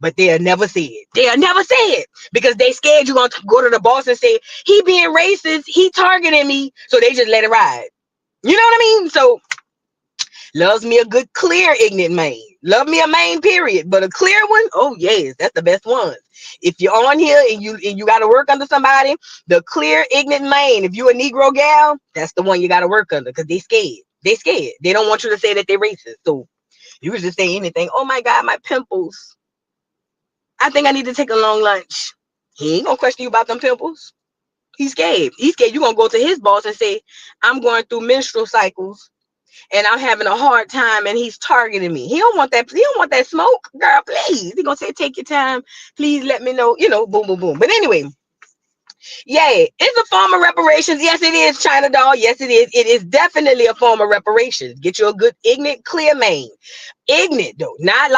but they'll never say it. They'll never say it because they scared you're going to go to the boss and say, he being racist, he targeting me. So they just let it ride. You know what I mean? So loves me a good, clear, ignorant main. Love me a main, period. But a clear one, oh yes, that's the best ones. If you're on here and you got to work under somebody, the clear, ignorant main. If you a Negro gal, that's the one you got to work under because they scared. They scared. They don't want you to say that they're racist. So you can just say anything. Oh my God, my pimples. I think I need to take a long lunch. He ain't gonna question you about them pimples. He's scared. He's scared you're gonna go to his boss and say, I'm going through menstrual cycles and I'm having a hard time and he's targeting me. He don't want that. He don't want that smoke. Girl, please. He gonna say, take your time. Please let me know. You know, boom, boom, boom. But anyway, yeah, it's a form of reparations. Yes, it is, China doll. Yes, it is. It is definitely a form of reparations. Get you a good, ignorant, clear main. Ignorant, though. Not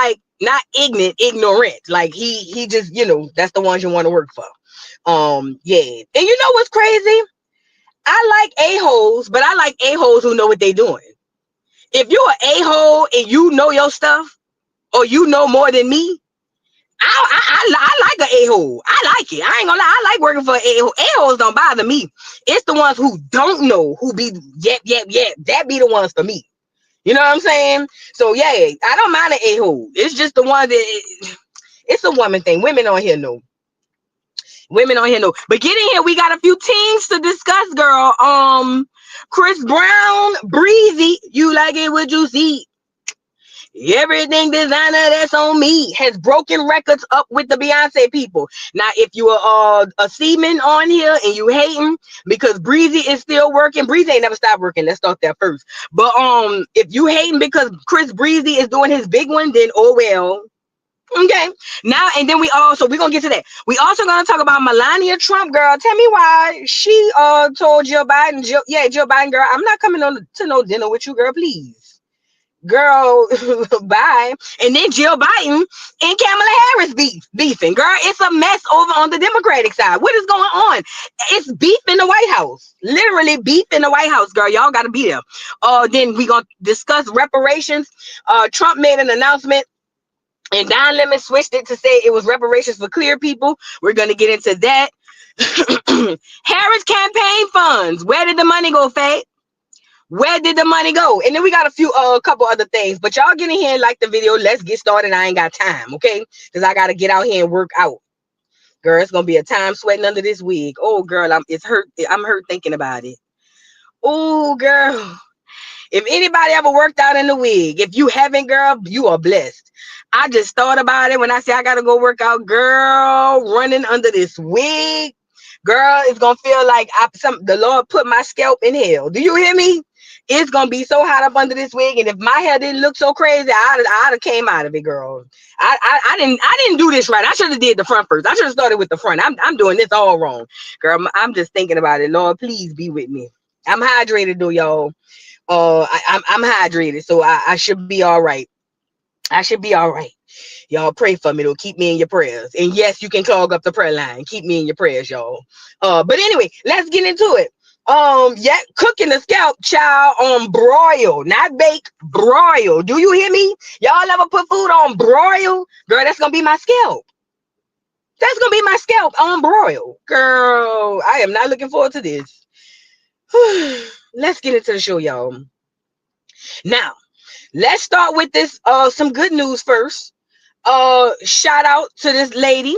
ignorant, ignorant. Like he just, you know, that's the ones you want to work for. Yeah. And you know what's crazy? I like a-holes, but I like a-holes who know what they're doing. If you're an a-hole and you know your stuff, or you know more than me, I like an a-hole. I like it. I ain't gonna lie. I like working for an a-hole. A-holes don't bother me. It's the ones who don't know, who be yep. That be the ones for me. You know what I'm saying? So yeah, I don't mind an a-hole. It's just the one that it's a woman thing. Women on here know. Women on here know. But get in here. We got a few teams to discuss, girl. Chris Brown, Breezy. You like it what you see. Everything designer that's on me has broken records up with the Beyonce people. Now, if you are a seaman on here and you hating because Breezy is still working, Breezy ain't never stopped working. Let's start there first. But if you hating because Chris Breezy is doing his big one, then oh well. Okay. Now and then we're gonna get to that. We also gonna talk about Melania Trump, girl. Tell me why she told Jill Biden, Jill Biden, girl, I'm not coming on to no dinner with you, girl, please. Girl, bye. And then Jill Biden and Kamala Harris beefing. Girl, it's a mess over on the Democratic side. What is going on? It's beef in the White House. Literally beef in the White House, girl. Y'all got to be there. Then we going to discuss reparations. Trump made an announcement and Don Lemon switched it to say it was reparations for clear people. We're going to get into that. Harris campaign funds. Where did the money go, Faye? Where did the money go? And then we got a couple other things, but y'all get in here and like the video. Let's get started. I ain't got time, okay? Because I got to get out here and work out. Girl, it's going to be a time sweating under this wig. Oh, girl, I'm hurt thinking about it. Oh, girl. If anybody ever worked out in the wig, if you haven't, girl, you are blessed. I just thought about it when I say I got to go work out, girl, running under this wig. Girl, it's going to feel like the Lord put my scalp in hell. Do you hear me? It's gonna be so hot up under this wig, and if my hair didn't look so crazy, I'd have came out of it, girl. I didn't do this right. I should have did the front first. I should have started with the front. I'm doing this all wrong, girl. I'm just thinking about it. Lord, please be with me. I'm hydrated though, y'all. I'm hydrated, so I should be all right. I should be all right. Y'all pray for me though. Keep me in your prayers. And yes, you can clog up the prayer line. Keep me in your prayers, y'all. But anyway, let's get into it. Yeah, cooking the scalp, child, on broil, not bake, broil. Do you hear me? Y'all ever put food on broil? Girl, that's gonna be my scalp. That's gonna be my scalp on broil. Girl, I am not looking forward to this. Let's get into the show, y'all. Now, let's start with this some good news first. Shout out to this lady.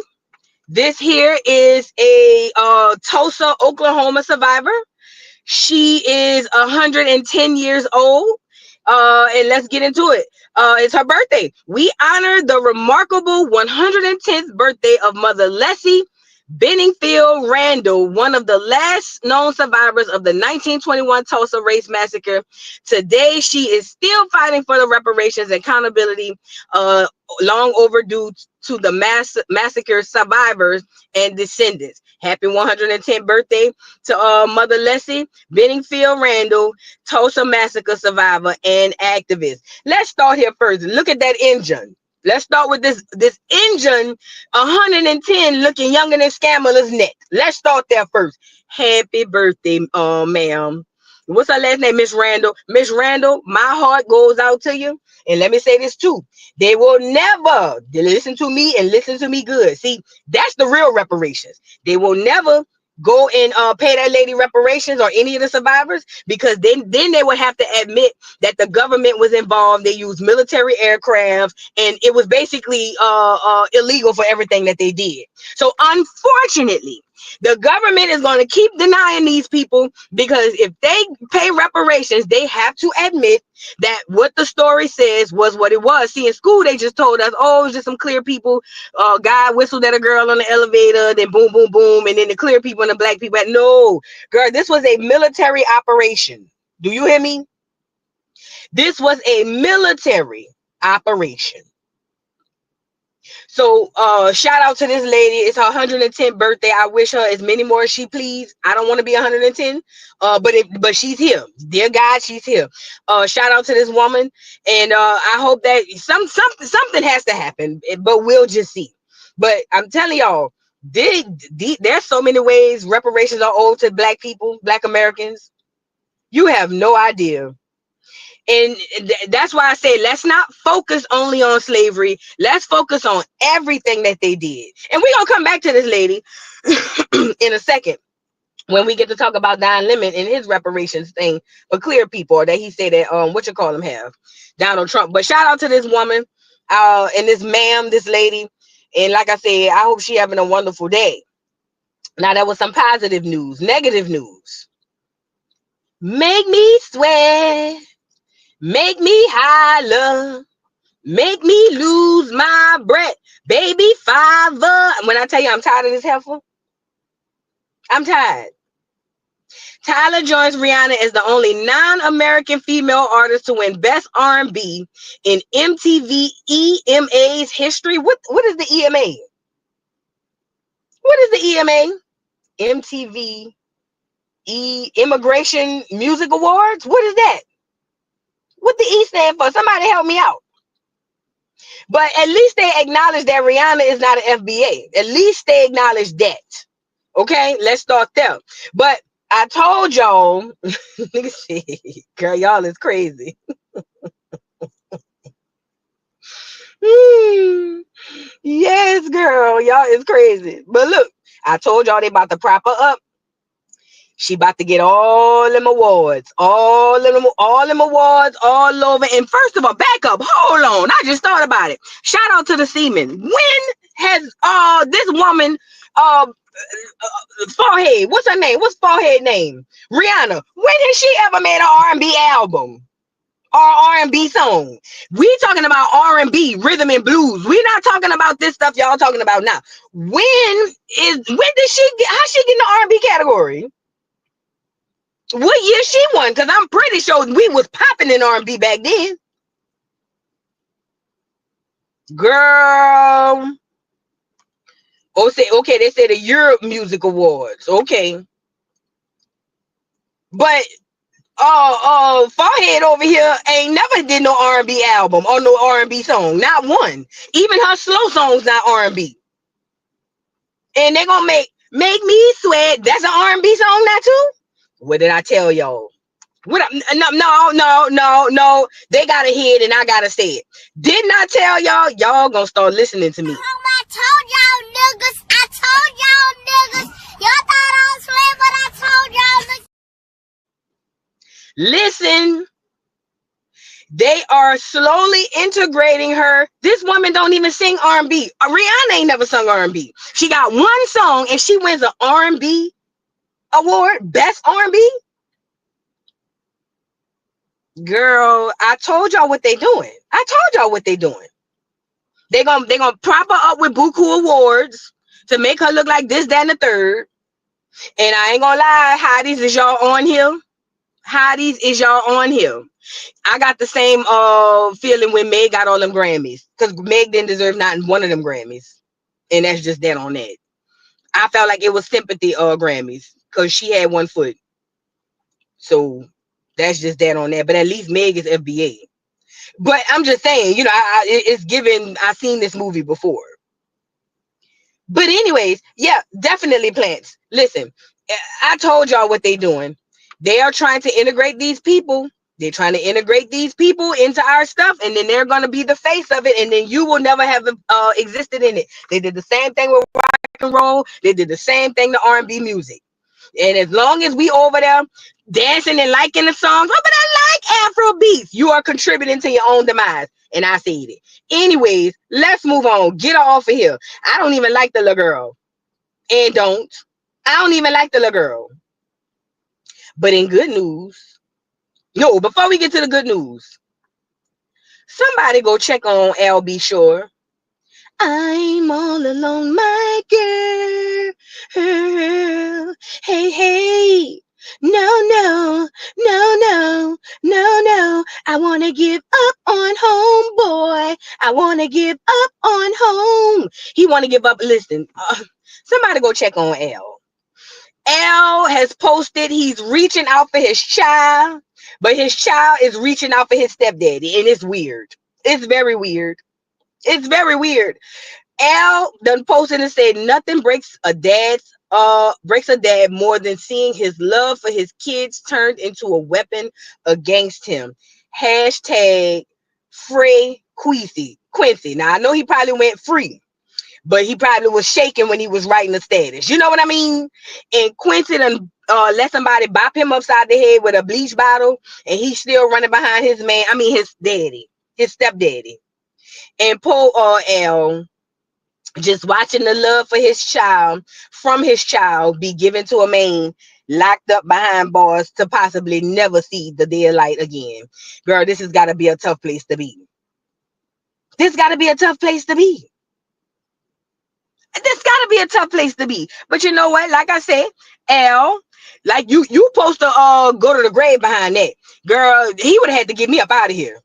This here is a Tulsa, Oklahoma survivor. She is 110 years old. And let's get into it. It's her birthday. We honor the remarkable 110th birthday of Mother Leslie Benningfield Randall, one of the last known survivors of the 1921 Tulsa Race Massacre. Today, she is still fighting for the reparations and accountability long overdue to the massacre survivors and descendants. Happy 110th birthday to Mother Leslie Benningfield Randall, Tulsa Massacre survivor and activist. Let's start here first. Look at that engine. Let's start with this engine, 110, looking younger than Scammer's neck. Let's start there first. Happy birthday, ma'am. What's her last name? Miss Randall. Miss Randall, my heart goes out to you. And let me say this too. They will never listen to me and listen to me good. See, that's the real reparations. They will never go and pay that lady reparations or any of the survivors, because then they would have to admit that the government was involved. They used military aircraft, and it was basically illegal for everything that they did. So unfortunately, the government is going to keep denying these people, because if they pay reparations, they have to admit that what the story says was what it was. See, in school, they just told us, oh, it's just some clear people. Guy whistled at a girl on the elevator, then boom, boom, boom, and then the clear people and the black people. No, girl, this was a military operation. Do you hear me? This was a military operation. So shout out to this lady. It's her 110th birthday. I wish her as many more as she please. I don't want to be 110, but she's here. Dear God, she's here. Shout out to this woman, and I hope that something has to happen, but we'll just see. But I'm telling y'all, there's so many ways reparations are owed to black people, black Americans. You have no idea. And that's why I say, let's not focus only on slavery. Let's focus on everything that they did. And we're going to come back to this lady in a second when we get to talk about Don Lemon and his reparations thing for clear people, or that he said that, have Donald Trump. But shout out to this woman and this ma'am, this lady. And like I said, I hope she having a wonderful day. Now, that was some positive news. Negative news. Make me sweat. Make me holler, make me lose my breath, baby father. When I tell you I'm tired of this heifer, I'm tired. Tyler joins Rihanna as the only non-American female artist to win Best R&B in MTV EMA's history. What is the EMA? What is the EMA? MTV Immigration Music Awards? What is that? What the E stand for? Somebody help me out. But at least they acknowledge that Rihanna is not an FBA. At least they acknowledge that. Okay, let's start there. But I told y'all, girl, y'all is crazy. Yes, girl, y'all is crazy. But look, I told y'all they about to prop her up. She about to get all them awards, all them awards all over. And first of all, back up, hold on. I just thought about it. Shout out to the seamen. When has this woman forehead? What's her name? What's forehead name? Rihanna. When has she ever made an R&B album or R&B song? We talking about R&B, rhythm and blues. We're not talking about this stuff y'all talking about now. When did she get? How she get in the R&B category? What year she won? Because I'm pretty sure we was popping in R&B back then. Girl. Okay, they said the Europe Music Awards. Okay. But Forehead over here ain't never did no R&B album or no R&B song. Not one. Even her slow songs not R&B. And they gonna make me sweat. That's an R&B song now too? What did I tell y'all? No. They got a hit and I gotta say it. Didn't I tell y'all? Y'all gonna start listening to me. I told y'all niggas. Y'all thought I was swear, but I told y'all niggas. Listen. They are slowly integrating her. This woman don't even sing R&B. Rihanna ain't never sung R&B. She got one song and she wins an R&B award, best R&B. Girl, I told y'all what they doing. They gonna prop her up with buku awards to make her look like this, that, and the third. And I ain't gonna lie, hotties, is y'all on here? I got the same feeling when Meg got all them Grammys, because Meg didn't deserve not one of them Grammys, and that's just that on that. I felt like it was sympathy Grammys because she had one foot, so that's just that on that. But at least Meg is FBA. But I'm just saying, you know, it's given. I've seen this movie before. But anyways, yeah, definitely plants. Listen, I told y'all what they doing. They are trying to integrate these people. They're trying to integrate these people into our stuff, and then they're going to be the face of it, and then you will never have existed in it. They did the same thing with rock and roll. They did the same thing to R&B music. And as long as we over there dancing and liking the songs, oh, but I like Afro beats, you are contributing to your own demise. And I said it. Anyways, let's move on. Get her off of here. I don't even like the little girl. And I don't even like the little girl. But in good news, no, before we get to the good news, somebody go check on LB Shore. I'm all alone, my girl. Hey, hey. No. I want to give up on home, boy. I want to give up on home. He want to give up. Listen, somebody go check on L. L has posted he's reaching out for his child, but his child is reaching out for his stepdaddy, and it's weird. It's very weird. It's very weird. Al done posted and said nothing breaks a dad more than seeing his love for his kids turned into a weapon against him. Hashtag free Quincy. Now I know he probably went free, but he probably was shaking when he was writing the status. You know what I mean? And Quincy done let somebody bop him upside the head with a bleach bottle, and he's still running behind his man. I mean his daddy, his stepdaddy. And poor L, just watching the love for his child from his child be given to a man locked up behind bars to possibly never see the daylight again. Girl, this has got to be a tough place to be. This got to be a tough place to be. This got to be a tough place to be. But you know what? Like I said, L, like you supposed to go to the grave behind that. Girl, he would have had to get me up out of here.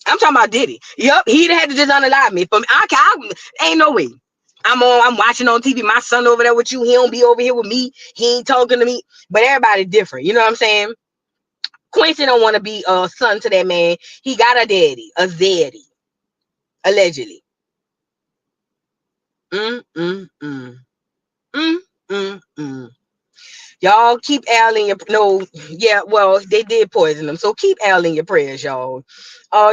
I'm talking about Diddy. Yep, he'd have had to just unalive me. For me, I ain't no way. I'm watching on TV. My son over there with you. He don't be over here with me. He ain't talking to me. But everybody different. You know what I'm saying? Quincy don't want to be a son to that man. He got a daddy, a zaddy, allegedly. Y'all keep Al in your well, they did poison him. So keep Al in your prayers, y'all.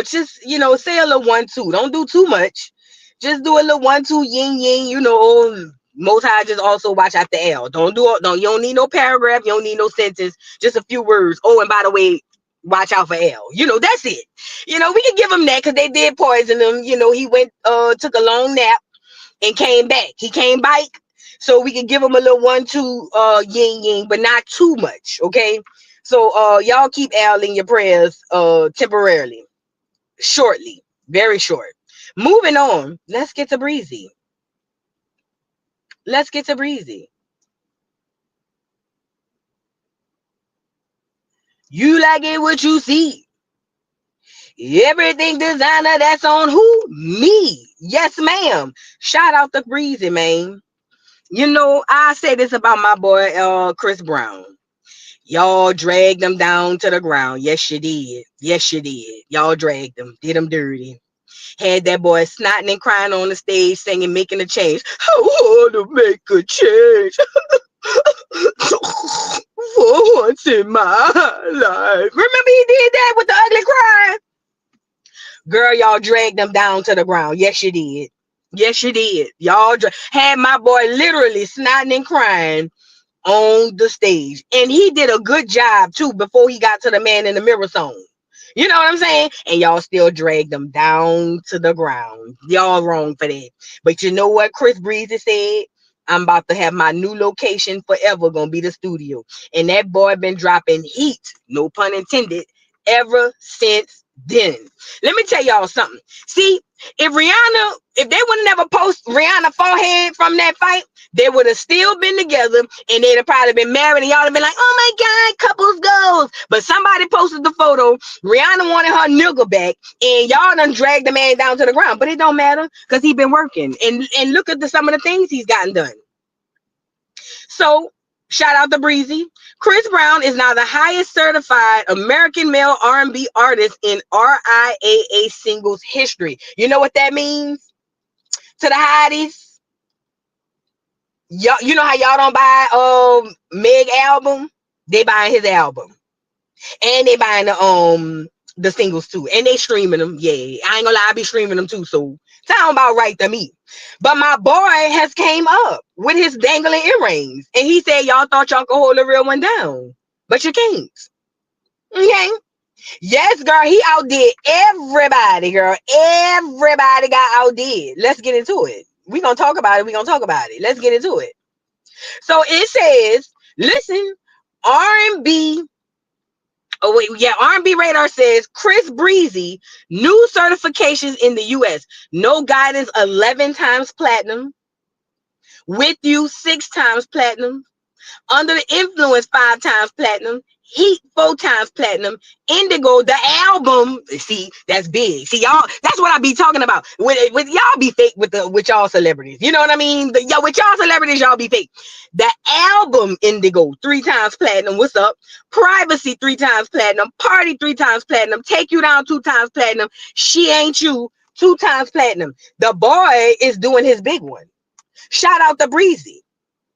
Just say a little 1-2. Don't do too much. Just do a little 1-2 yin yin, Most High just also watch after L. You don't need no paragraph, you don't need no sentence, just a few words. Oh, and by the way, watch out for L. That's it. We can give him that because they did poison him. He went took a long nap and came back. He came back. So we can give him a little 1-2 yin yin, but not too much. Okay. So y'all keep Al in your prayers temporarily. Shortly. Very short. Moving on. Let's get to Breezy. You like it what you see. Everything designer, that's on who? Me. Yes, ma'am. Shout out to Breezy, man. I say this about my boy Chris Brown. Y'all dragged him down to the ground. Yes, you did. Y'all dragged him. Did him dirty. Had that boy snotting and crying on the stage singing Making a Change. I want to make a change. For once in my life. Remember he did that with the ugly cry? Girl, y'all dragged him down to the ground. Yes, you did. Y'all had my boy literally snotting and crying on the stage. And he did a good job too before he got to the Man in the Mirror song. You know what I'm saying? And y'all still dragged him down to the ground. Y'all wrong for that. But you know what Chris Breezy said? I'm about to have my new location forever gonna be the studio. And that boy been dropping heat, no pun intended, ever since then. Let me tell y'all something. See, if they would have never posted Rihanna forehead from that fight, they would have still been together and they'd have probably been married and y'all have been like, oh my God, couples goals. But somebody posted the photo. Rihanna wanted her nigga back and y'all done dragged the man down to the ground. But it don't matter because he been working. And look at some of the things he's gotten done. So shout out to Breezy. Chris Brown is now the highest certified American male R&B artist in RIAA singles history. You know what that means? To the hotties, y'all, you know how y'all don't buy Meg album? They buying his album. And they buying the singles too. And they streaming them. Yeah. I ain't gonna lie, I be streaming them too. So sound about right to me. But my boy has came up with his dangling earrings. And he said y'all thought y'all could hold the real one down. But you can't. Okay. Yes, girl, he outdid everybody, girl. Everybody got outdid. Let's get into it. We gonna talk about it. We gonna talk about it. Let's get into it. So it says, listen, R&B. Oh wait, yeah, R&B Radar says Chris Breezy, new certifications in the U.S. No Guidance 11 times platinum. With You 6 times platinum. Under the Influence 5 times platinum. Heat 4 times platinum. Indigo, the album. See, that's big. See, y'all, that's what I be talking about. With y'all be fake with y'all celebrities. You know what I mean? With y'all celebrities, y'all be fake. The album Indigo 3 times platinum. What's up? Privacy 3 times platinum. Party 3 times platinum. Take You Down 2 times platinum. She Ain't You 2 times platinum. The boy is doing his big one. Shout out to Breezy.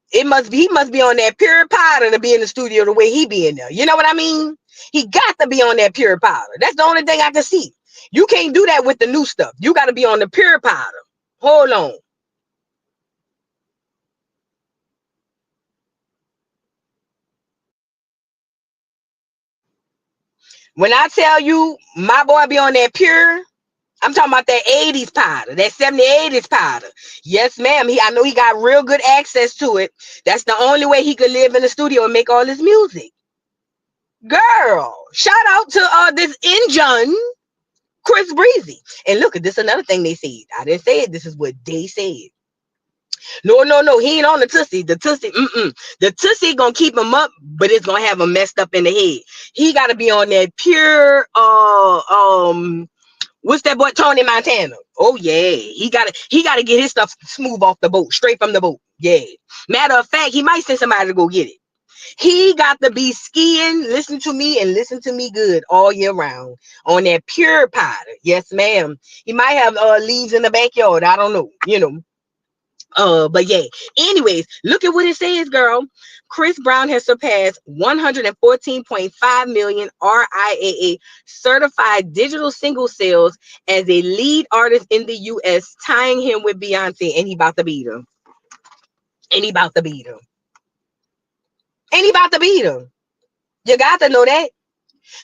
He must be on that pure powder to be in the studio the way he be in there. You know what I mean? He got to be on that pure powder. That's the only thing I can see. You can't do that with the new stuff. You got to be on the pure powder. Hold on. When I tell you my boy be on that pure, I'm talking about that 80s powder, that 80s powder. Yes, ma'am. I know he got real good access to it. That's the only way he could live in the studio and make all his music. Girl, shout out to this engine, Chris Breezy. And look at this, another thing they said. I didn't say it. This is what they said. No. He ain't on the Tussie. The Tussie gonna keep him up, but it's gonna have him messed up in the head. He gotta be on that pure what's that boy, Tony Montana? Oh yeah. He gotta get his stuff smooth off the boat, straight from the boat. Yeah. Matter of fact, he might send somebody to go get it. He got to be skiing, listen to me, and listen to me good all year round on that pure powder. Yes, ma'am. He might have leaves in the backyard. I don't know, but yeah. Anyways, look at what it says, girl. Chris Brown has surpassed 114.5 million RIAA certified digital single sales as a lead artist in the U.S., tying him with Beyonce, and he about to beat him. And he about to beat him. And he about to beat him. You got to know that.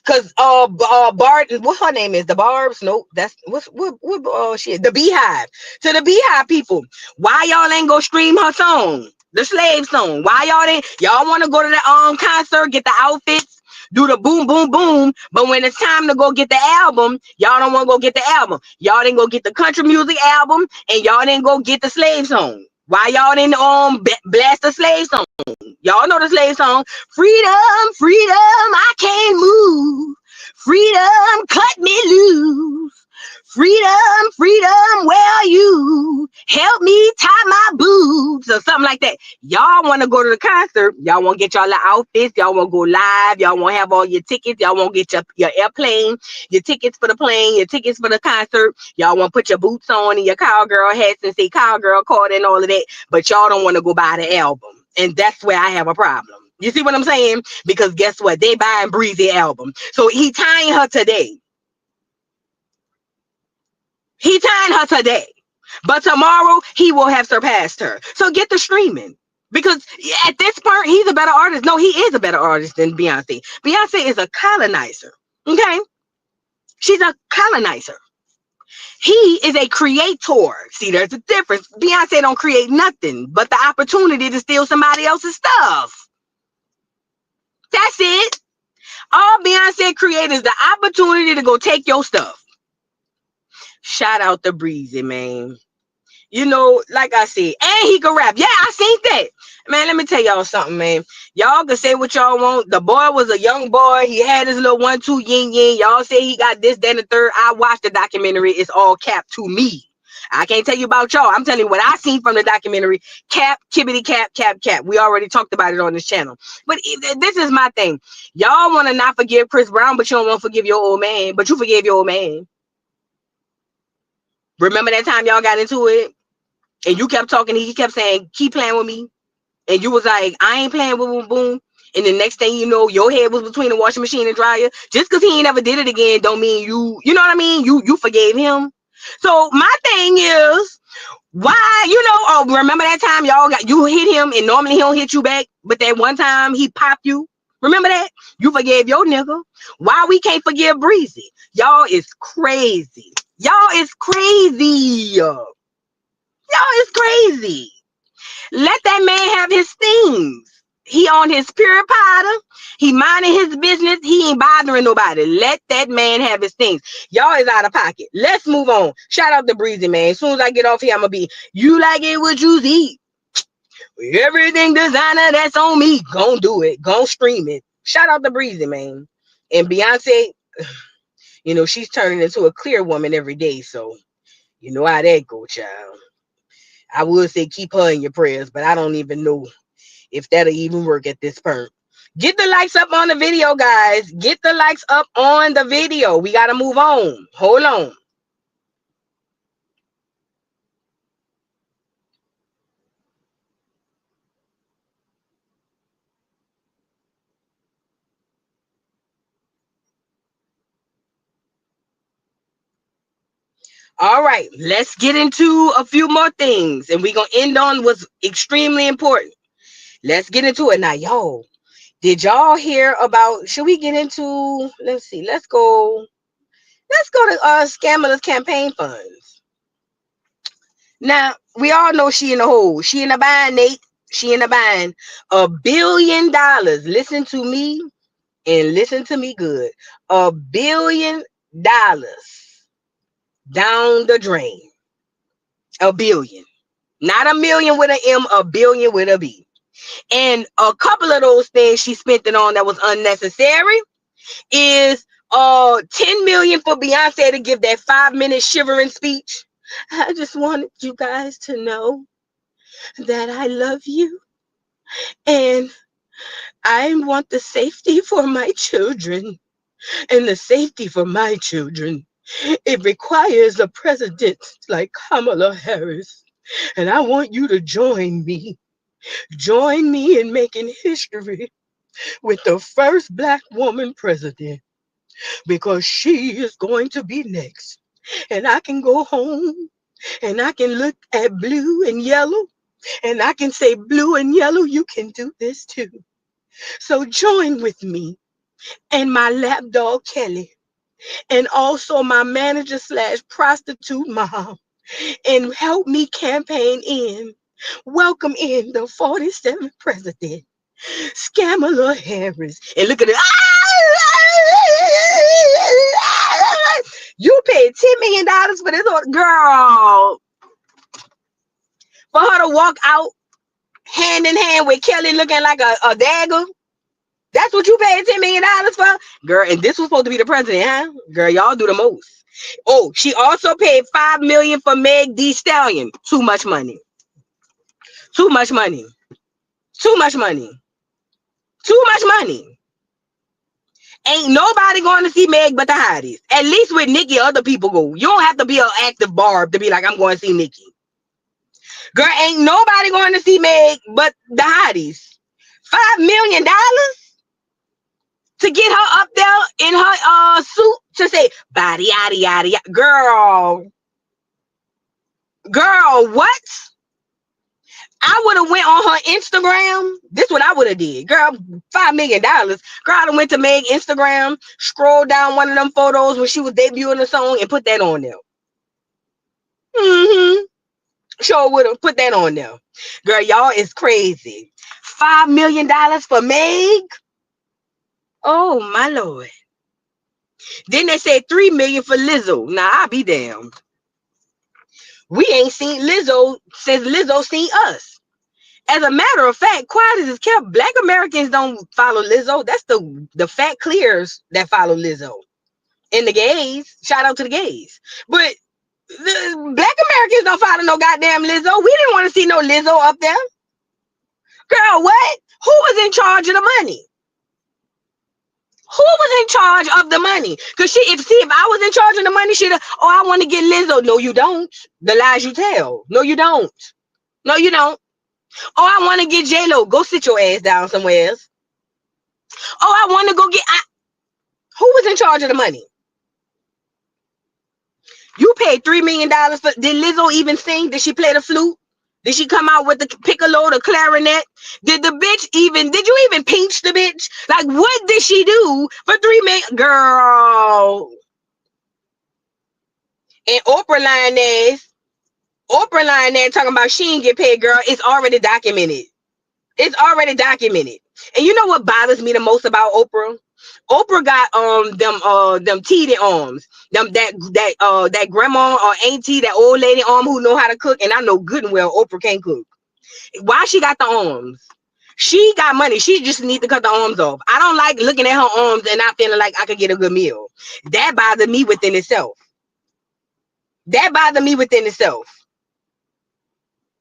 Cause Bart, what her name is? The Barbs? Nope. That's what shit. The Beehive. To the Beehive people, why y'all ain't go stream her song? The Slave song. Why y'all want to go to the concert, get the outfits, do the boom boom boom, but when it's time to go get the album, y'all don't want to go get the album. Y'all didn't go get the country music album, and y'all didn't go get the Slave song. Why y'all didn't blast the Slave song? Y'all know the Slave song. Freedom, freedom, I can't move. Freedom, cut me loose. Freedom, freedom, where are you? Help me tie my boots, or something like that. Y'all want to go to the concert. Y'all want to get y'all the outfits. Y'all want to go live. Y'all want to have all your tickets. Y'all want to get your airplane, your tickets for the plane, your tickets for the concert. Y'all want to put your boots on and your cowgirl hats and say cowgirl card and all of that. But y'all don't want to go buy the album. And that's where I have a problem. You see what I'm saying? Because guess what? They buying Breezy album. So he tying her today. He tying her today. But tomorrow he will have surpassed her. So get the streaming. Because at this point, he's a better artist. No, he is a better artist than Beyonce. Beyonce is a colonizer. Okay? She's a colonizer. He is a creator. See, there's a difference. Beyonce don't create nothing but the opportunity to steal somebody else's stuff. That's it. All Beyonce created is the opportunity to go take your stuff. Shout out to Breezy, man. You know, like I said, and he can rap. Yeah, I seen that. Man, let me tell y'all something, man. Y'all can say what y'all want. The boy was a young boy. He had his little 1-2 yin. Y'all say he got this, that, and the third. I watched the documentary. It's all cap to me. I can't tell you about y'all. I'm telling you what I seen from the documentary. Cap, kibbity, cap. We already talked about it on this channel. But this is my thing. Y'all want to not forgive Chris Brown, but you don't want to forgive your old man. But you forgave your old man. Remember that time y'all got into it? And you kept talking. He kept saying, keep playing with me. And you was like, I ain't playing with boom, boom. And the next thing you know, your head was between the washing machine and dryer. Just because he ain't never did it again don't mean you know what I mean? You forgave him. So my thing is, why, remember that time you hit him and normally he don't hit you back, but that one time he popped you? Remember that? You forgave your nigga. Why we can't forgive Breezy? Y'all is crazy. Y'all is crazy. Y'all is crazy. Let that man have his things. He on his pure powder. He minding his business. He ain't bothering nobody. Let that man have his things. Y'all is out of pocket. Let's move on. Shout out to Breezy, man. As soon as I get off here, I'm gonna be, you like it what you see. Everything designer that's on me, gon' do it. Gon' stream it. Shout out to Breezy, man. And Beyonce, she's turning into a clear woman every day. So you know how that go, child. I would say keep her in your prayers, but I don't even know if that'll even work at this point. Get the likes up on the video, guys. Get the likes up on the video. We got to move on. Hold on. All right, let's get into a few more things, and we're going to end on what's extremely important. Let's get into it. Now, y'all, did y'all hear about, should we get into, let's see, let's go to Scammer's campaign funds. Now, we all know she in the hole. She in the bind, Nate. She in the bind. $1 billion. Listen to me and listen to me good. $1 billion down the drain. $1 billion. Not a million with an M, $1 billion with a B. And a couple of those things she spent it on that was unnecessary is 10 million for Beyonce to give that 5-minute shivering speech. I just wanted you guys to know that I love you and I want the safety for my children. And the safety for my children, it requires a president like Kamala Harris. And I want you to join me. Join me in making history with the first Black woman president, because she is going to be next. And I can go home and I can look at blue and yellow and I can say, blue and yellow, you can do this too. So join with me and my lapdog Kelly, and also my manager / prostitute mom, and help me campaign in, welcome in the 47th president, Kamala Harris. And look at it. You paid $10 million for this girl, for her to walk out hand in hand with Kelly looking like a dagger. That's what you paid $10 million for? Girl, and this was supposed to be the president, huh? Girl, y'all do the most. Oh, she also paid $5 million for Meg Thee Stallion. Too much money. Too much money. Too much money. Too much money. Ain't nobody going to see Meg but the hotties. At least with Nikki, other people go. You don't have to be an active barb to be like, I'm going to see Nikki. Girl, ain't nobody going to see Meg but the hotties. $5 million? To get her up there in her suit to say body yada yada yada. Girl, what? I would have went on her Instagram. This what I would have did. Girl, $5 million. Girl, I went to Meg Instagram, scrolled down one of them photos when she was debuting the song and put that on there. Sure would have put that on there. Girl, y'all is crazy. $5 million for Meg? Oh my Lord. Then they said $3 million for Lizzo. Now I'll be damned. We ain't seen Lizzo since Lizzo seen us. As a matter of fact, quiet as it's kept, Black Americans don't follow Lizzo. That's the fat clears that follow Lizzo. And the gays, shout out to the gays. But the Black Americans don't follow no goddamn Lizzo. We didn't want to see no Lizzo up there. Girl, what? Who was in charge of the money? Who was in charge of the money? Because if I was in charge of the money, she'd have, I want to get Lizzo. No, you don't. The lies you tell. No, you don't. No, you don't. I want to get J-Lo. Go sit your ass down somewhere else. y'all want to go get? Who was in charge of the money? You paid $3 million for. Did Lizzo even sing? Did she play the flute? Did she come out with the piccolo, the clarinet? Did the bitch even? Did you even pinch the bitch? Like, what did she do for $3 million, girl? And Oprah lying there talking about she ain't get paid, girl. It's already documented. It's already documented. And you know what bothers me the most about Oprah? Oprah got them teething arms, that grandma or auntie, that old lady arm who know how to cook, and I know good and well Oprah can't cook. Why she got the arms? She got money. She just need to cut the arms off. I don't like looking at her arms and not feeling like I could get a good meal. That bothered me within itself.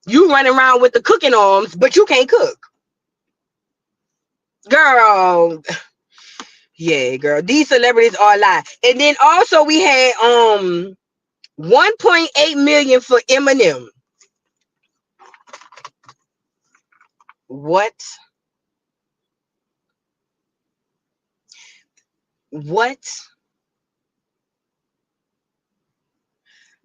You running around with the cooking arms, but you can't cook. Girl. Yeah, girl. These celebrities are alive. And then also we had 1.8 million for Eminem. What?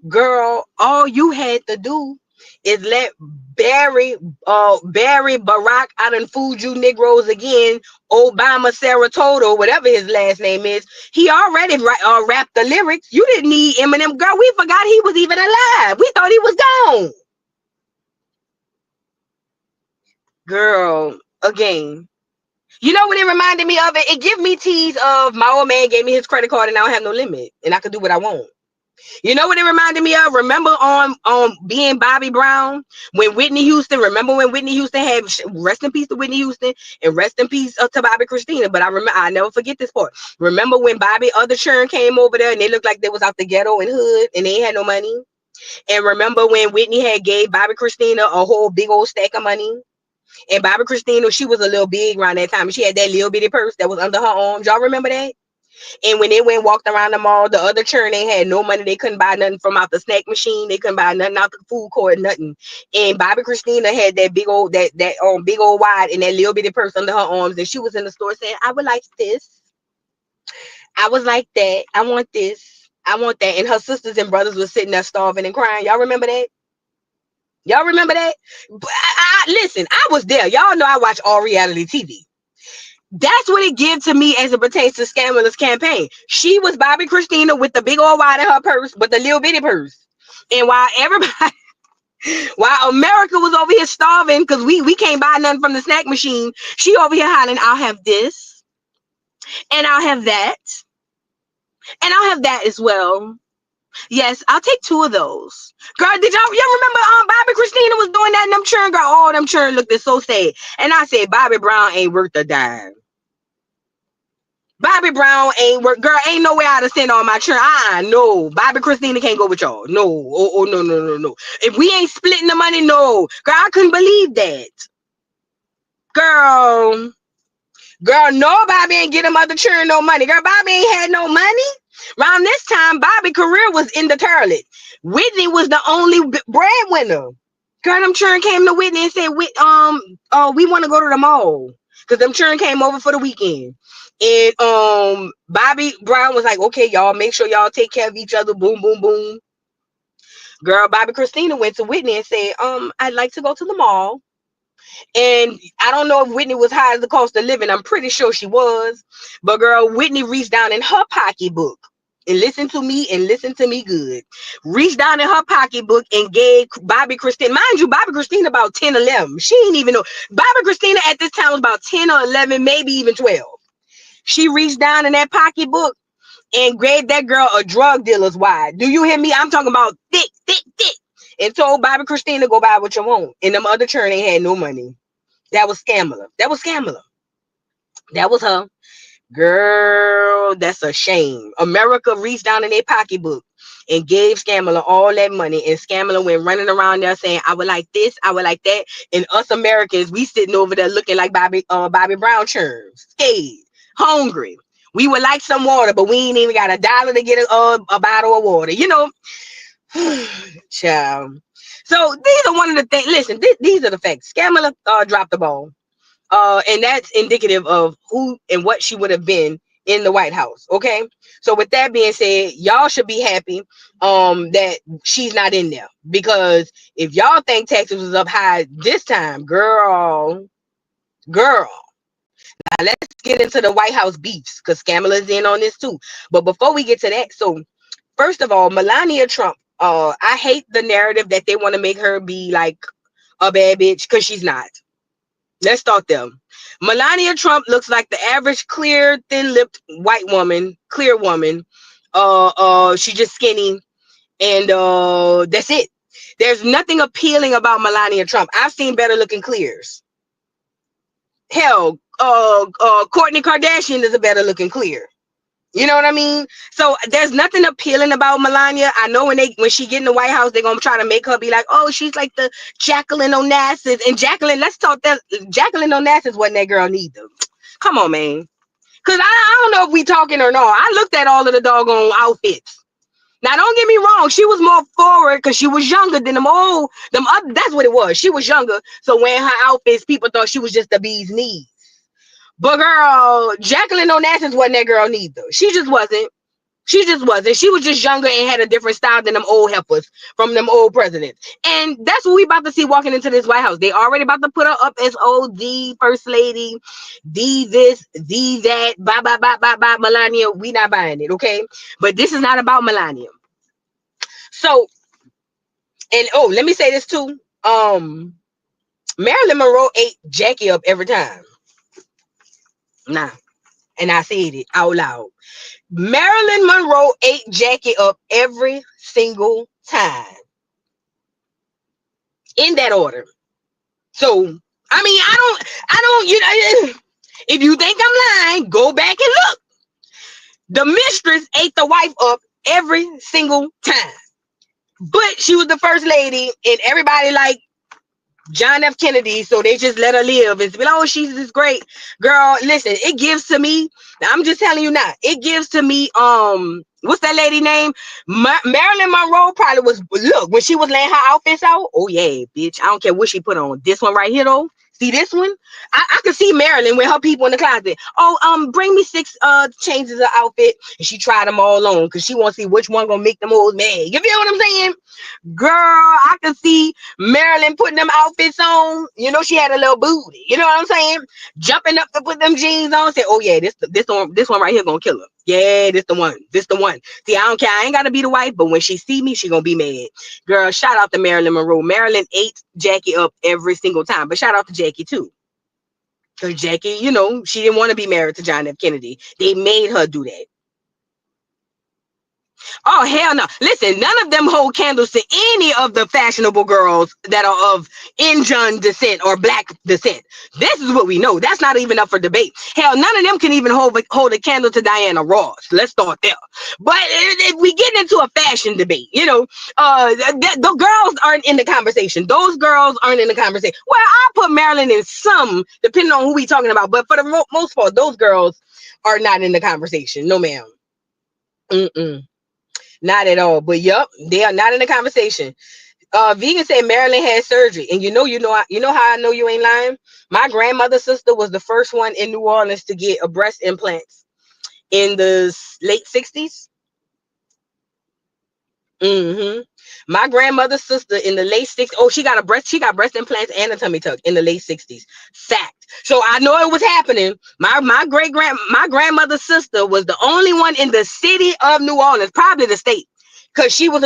Girl, all you had to do is let Barry Barack, I done fooled you Negroes again, Obama Sarah Toto, whatever his last name is. He already rapped the lyrics. You didn't need Eminem. Girl, we forgot he was even alive. We thought he was gone. Girl, again. You know what it reminded me of? It give me tease of my old man gave me his credit card and I don't have no limit and I could do what I want. You know what it reminded me of? Remember on being Bobby Brown when Whitney Houston? Remember when Whitney Houston had, rest in peace to Whitney Houston and rest in peace to Bobby Christina? But I never forget this part. Remember when Bobby other churn came over there and they looked like they was out the ghetto and hood and they ain't had no money? And remember when Whitney had gave Bobby Christina a whole big old stack of money? And Bobby Christina, she was a little big around that time. She had that little bitty purse that was under her arm. Y'all remember that? And when they went walked around the mall, the other churn, they had no money. They couldn't buy nothing from out the snack machine. They couldn't buy nothing out the food court, nothing. And Bobby Christina had that big old big old wide and that little bitty purse under her arms. And she was in the store saying, I would like this. I was like that. I want this. I want that. And her sisters and brothers were sitting there starving and crying. Y'all remember that? Listen, I was there. Y'all know I watch all reality TV. That's what it gives to me as it pertains to Scandalous campaign. She was Bobby Christina with the big old wide in her purse, but the little bitty purse. And while America was over here starving because we can't buy nothing from the snack machine, she over here hollering, I'll have this, and I'll have that, and I'll have that as well. Yes, I'll take 2 of those. Girl, y'all remember Bobby Christina was doing that and them churn, girl? All them churn looked so sad. And I said, Bobby Brown ain't worth a dime. Bobby Brown ain't worth, girl, ain't no way I'd have sent all my churn. No. Bobby Christina can't go with y'all. No. Oh, no. If we ain't splitting the money, no. Girl, I couldn't believe that. Girl, no, Bobby ain't get them other churn no money. Girl, Bobby ain't had no money. Around this time, Bobby's career was in the toilet. Whitney was the only breadwinner. Girl, them churn came to Whitney and said, we want to go to the mall. Because them churn came over for the weekend. And Bobby Brown was like, okay, y'all, make sure y'all take care of each other. Boom, boom, boom. Girl, Bobby Christina went to Whitney and said, I'd like to go to the mall. And I don't know if Whitney was high as the cost of living. I'm pretty sure she was. But girl, Whitney reached down in her pocketbook. And listen to me good. Reached down in her pocketbook and gave Bobby Christina. Mind you, Bobby Christina about 10, 11. She didn't even know. Bobby Christina at this time was about 10 or 11, maybe even 12. She reached down in that pocketbook and gave that girl a drug dealer's wide. Do you hear me? I'm talking about thick. And told Bobby Christina, go buy what you want. And them other churn ain't had no money. That was Scammer. That was her. Girl, that's a shame. America reached down in their pocketbook and gave Scammer all that money. And Scammer went running around there saying, I would like this, I would like that. And us Americans, we sitting over there looking like Bobby Brown churn. Scared, hungry. We would like some water, but we ain't even got $1 to get a bottle of water. You know, child. So these are one of the things. Listen, these are the facts. Scammer dropped the ball. And that's indicative of who and what she would have been in the White House. Okay. So with that being said, y'all should be happy that she's not in there, because if y'all think taxes was up high this time, girl. Now let's get into the White House beefs, because Scamala's in on this too. But before we get to that, so first of all, Melania Trump, I hate the narrative that they want to make her be like a bad bitch, because she's not. Let's start there. Melania Trump looks like the average clear, thin-lipped white woman, clear woman. She's just skinny, and that's it. There's nothing appealing about Melania Trump. I've seen better looking clears. Hell, Kourtney Kardashian is a better looking clear. You know what I mean? So there's nothing appealing about Melania. I know when she get in the White House, they're gonna try to make her be like, oh, she's like the Jacqueline Onassis. And Jacqueline, let's talk that Jacqueline Onassis wasn't that girl neither. Come on, man. Cause I don't know if we talking or not. I looked at all of the doggone outfits. Now don't get me wrong, she was more forward because she was younger than them old. That's what it was. She was younger. So wearing her outfits, people thought she was just the bee's knees. But girl, Jacqueline Onassis wasn't that girl neither. She just wasn't. She just wasn't. She was just younger and had a different style than them old heifers from them old presidents. And that's what we about to see walking into this White House. They already about to put her up as the first lady, the this, the that, bye, Melania. We not buying it, okay? But this is not about Melania. So, and oh, let me say this too. Marilyn Monroe ate Jackie up every time. Nah. And I said it out loud. Marilyn Monroe ate Jackie up every single time. In that order. So, I mean, I don't, you know, if you think I'm lying, go back and look. The mistress ate the wife up every single time. But she was the first lady, and everybody like John F. Kennedy, so they just let her live and be like, oh, she's this great girl. Listen, it gives to me, I'm just telling you now, it gives to me, what's that lady name? Marilyn Monroe probably was, look, when she was laying her outfits out, oh yeah, bitch, I don't care what she put on. This one right here though, see this one? I could see Marilyn with her people in the closet. Oh, bring me 6 changes of outfit, and she tried them all on because she want to see which one gonna make them all mad. You feel what I'm saying? Girl, I could see Marilyn putting them outfits on. You know, she had a little booty. You know what I'm saying? Jumping up to put them jeans on. Say, oh yeah, this one right here gonna kill her. Yeah, this the one. This the one. See, I don't care. I ain't gotta be the wife, but when she see me, she gonna be mad. Girl, shout out to Marilyn Monroe. Marilyn ate Jackie up every single time. But shout out to Jackie too. Because Jackie, you know, she didn't want to be married to John F. Kennedy. They made her do that. Oh, hell no. Listen, none of them hold candles to any of the fashionable girls that are of Indian descent or black descent. This is what we know. That's not even up for debate. Hell, none of them can even hold a candle to Diana Ross. Let's start there. But if we get into a fashion debate, you know, the girls aren't in the conversation. Those girls aren't in the conversation. Well, I'll put Marilyn in some, depending on who we talking about. But for the most part, those girls are not in the conversation. No, ma'am. Not at all. But yep, they are not in the conversation. Vegan said Marilyn had surgery, and you know how I know you ain't lying. My grandmother's sister was the first one in New Orleans to get a breast implants in the late 60s. My grandmother's sister in the late 60s. Oh, she got breast implants and a tummy tuck in the late 60s. Fact. So I know it was happening. My grandmother's sister was the only one in the city of New Orleans, probably the state. Because she was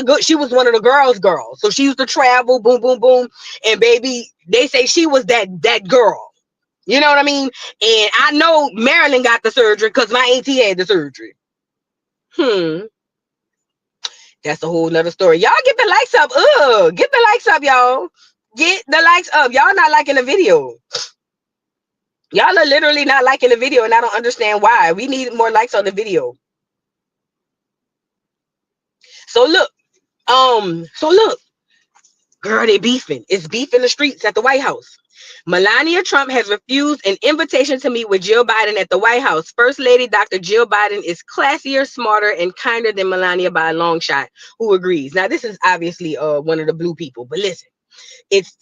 one of the girls. So she used to travel, boom, boom, boom. And baby, they say she was that girl. You know what I mean? And I know Marilyn got the surgery because my auntie had the surgery. That's a whole nother story. Y'all get the likes up. Get the likes up, y'all. Get the likes up. Y'all not liking the video. Y'all are literally not liking the video, and I don't understand why. We need more likes on the video. So look. Girl, they beefing. It's beef in the streets at the White House. Melania Trump has refused an invitation to meet with Jill Biden at the White House. First Lady Dr. Jill Biden is classier, smarter, and kinder than Melania by a long shot. Who agrees? Now, this is obviously one of the blue people, but listen. It's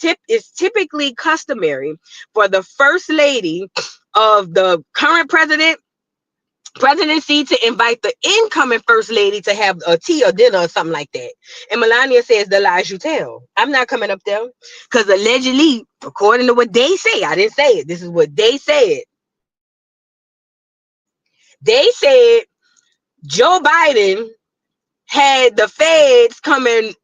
typically customary for the first lady of the current presidency to invite the incoming first lady to have a tea or dinner or something like that. And Melania says, the lies you tell. I'm not coming up there because allegedly, according to what they say, I didn't say it. This is what they said. They said Joe Biden had the feds come and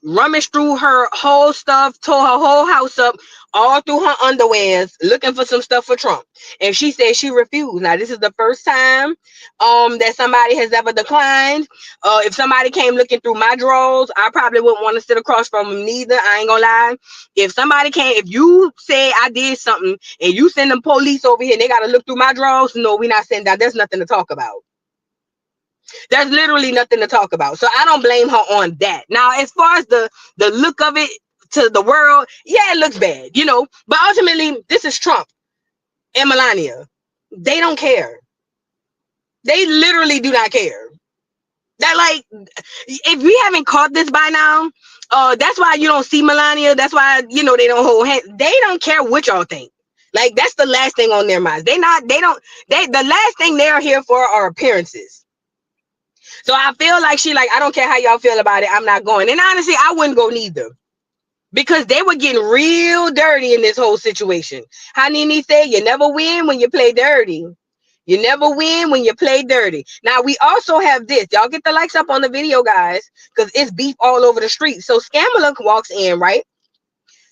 rummage through her whole stuff, tore her whole house up, all through her underwears, looking for some stuff for Trump. And she said she refused. Now, this is the first time that somebody has ever declined. If somebody came looking through my drawers, I probably wouldn't want to sit across from them neither. I ain't gonna lie. If you say I did something and you send them police over here and they gotta look through my drawers, no, we're not sending that. There's nothing to talk about. There's literally nothing to talk about. So I don't blame her on that. Now, as far as the look of it to the world, yeah, it looks bad, But ultimately, this is Trump and Melania. They don't care. They literally do not care. That, like, if we haven't caught this by now, that's why you don't see Melania. That's why, they don't hold hands. They don't care what y'all think. Like, that's the last thing on their minds. The last thing they're here for are appearances. So I feel like I don't care how y'all feel about it. I'm not going. And honestly, I wouldn't go neither. Because they were getting real dirty in this whole situation. How Nene said, you never win when you play dirty. You never win when you play dirty. Now, we also have this. Y'all get the likes up on the video, guys. Because it's beef all over the street. So Scamala walks in, right?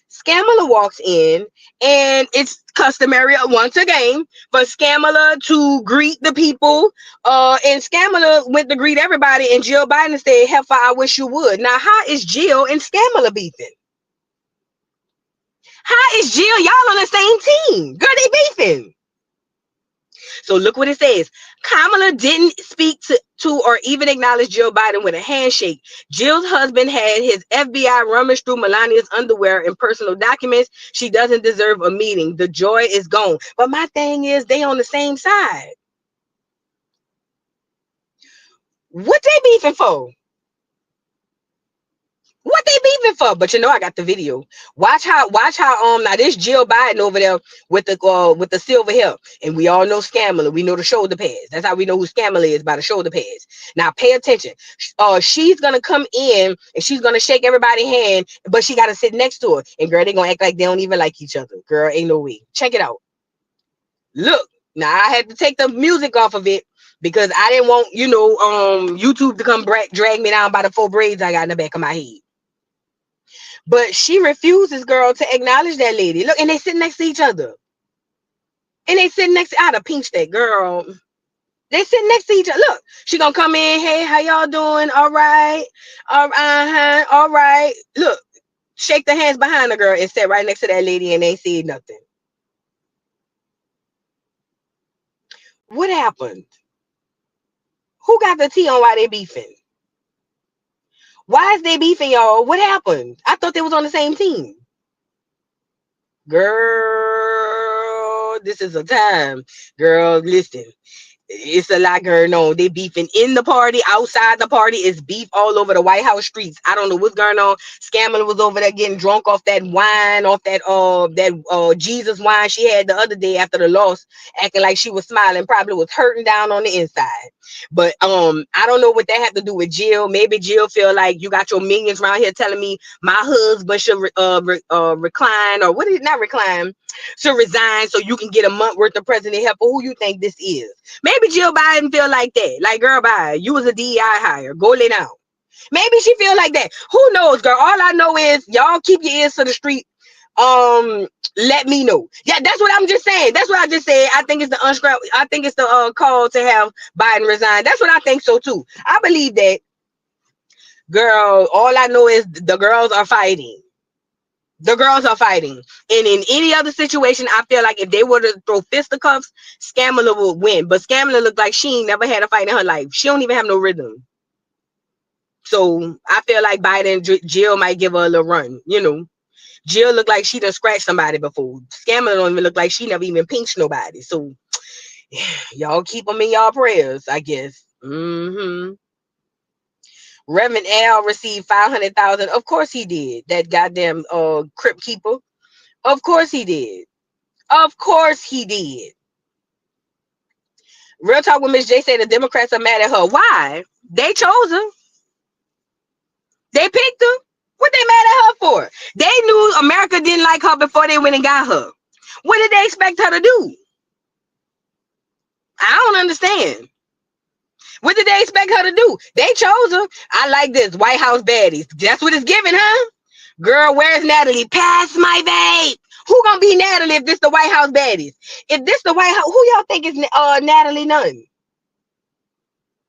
Scamala walks in, and it's customary once again for Scamala to greet the people. And Scamala went to greet everybody, and Jill Biden said, "Heifer, I wish you would." Now, how is Jill and Scamala beefing? How is Jill? Y'all on the same team, girl. They beefing. So look what it says. Kamala didn't speak to or even acknowledge Joe Biden with a handshake. Jill's husband had his FBI rummage through Melania's underwear and personal documents. She doesn't deserve a meeting. The joy is gone. But my thing is, they on the same side. What they beefing for? What they beefing for? But I got the video. Watch how now this Jill Biden over there with the silver hair. And we all know Scamala. We know the shoulder pads. That's how we know who Scamala is, by the shoulder pads. Now pay attention. She's gonna come in and she's gonna shake everybody's hand, but she gotta sit next to her. And girl, they gonna act like they don't even like each other. Girl, ain't no way. Check it out. Look, now I had to take the music off of it because I didn't want, YouTube to come drag me down by the 4 braids I got in the back of my head. But she refuses, girl, to acknowledge that lady. Look, and they sitting next to each other. And they sitting next to, I'd have pinched that girl. They sitting next to each other. Look, she gonna come in. Hey, how y'all doing? All right. All right. Look, shake the hands behind the girl and sit right next to that lady and ain't said nothing. What happened? Who got the tea on why they beefing? Why is they beefing, y'all? What happened? I thought they was on the same team. Girl, this is a time. Girl, listen. It's a lot going on. They beefing in the party, outside the party. It's beef all over the White House streets. I don't know what's going on. Scamala was over there getting drunk off that wine, off that Jesus wine she had the other day after the loss, acting like she was smiling, probably was hurting down on the inside. But I don't know what that had to do with Jill. Maybe Jill feel like you got your minions around here telling me my husband should recline, or what is it, not recline, should resign so you can get a month worth of president help. Who you think this is? Maybe Jill Biden feel like that. Like, girl, bye. You was a DEI hire. Go lay down. Maybe she feel like that. Who knows, girl? All I know is y'all keep your ears to the street. Let me know. Yeah, that's what I'm just saying. That's what I just said. I think it's the call to have Biden resign. That's what I think so too. I believe that, girl. All I know is the girls are fighting. The girls are fighting. And in any other situation, I feel like if they were to throw fisticuffs, Scamala would win. But Scamala looked like she ain't never had a fight in her life. She don't even have no rhythm. So I feel like Jill might give her a little run. Jill looked like she done scratched somebody before. Scamala don't even look like she never even pinched nobody. So y'all keep them in y'all prayers, I guess. Reverend Al received 500,000. Of course he did. That goddamn crypt keeper. Of course he did. Of course he did. Real talk with Miss J said the Democrats are mad at her. Why? They chose her. They picked her. What they mad at her for? They knew America didn't like her before they went and got her. What did they expect her to do? I don't understand. What did they expect her to do? They chose her. I like this. White House baddies. That's what it's giving, huh? Girl, where's Natalie? Pass my babe. Who gonna be Natalie if this the White House baddies? If this the White House, who y'all think is Natalie Nunn?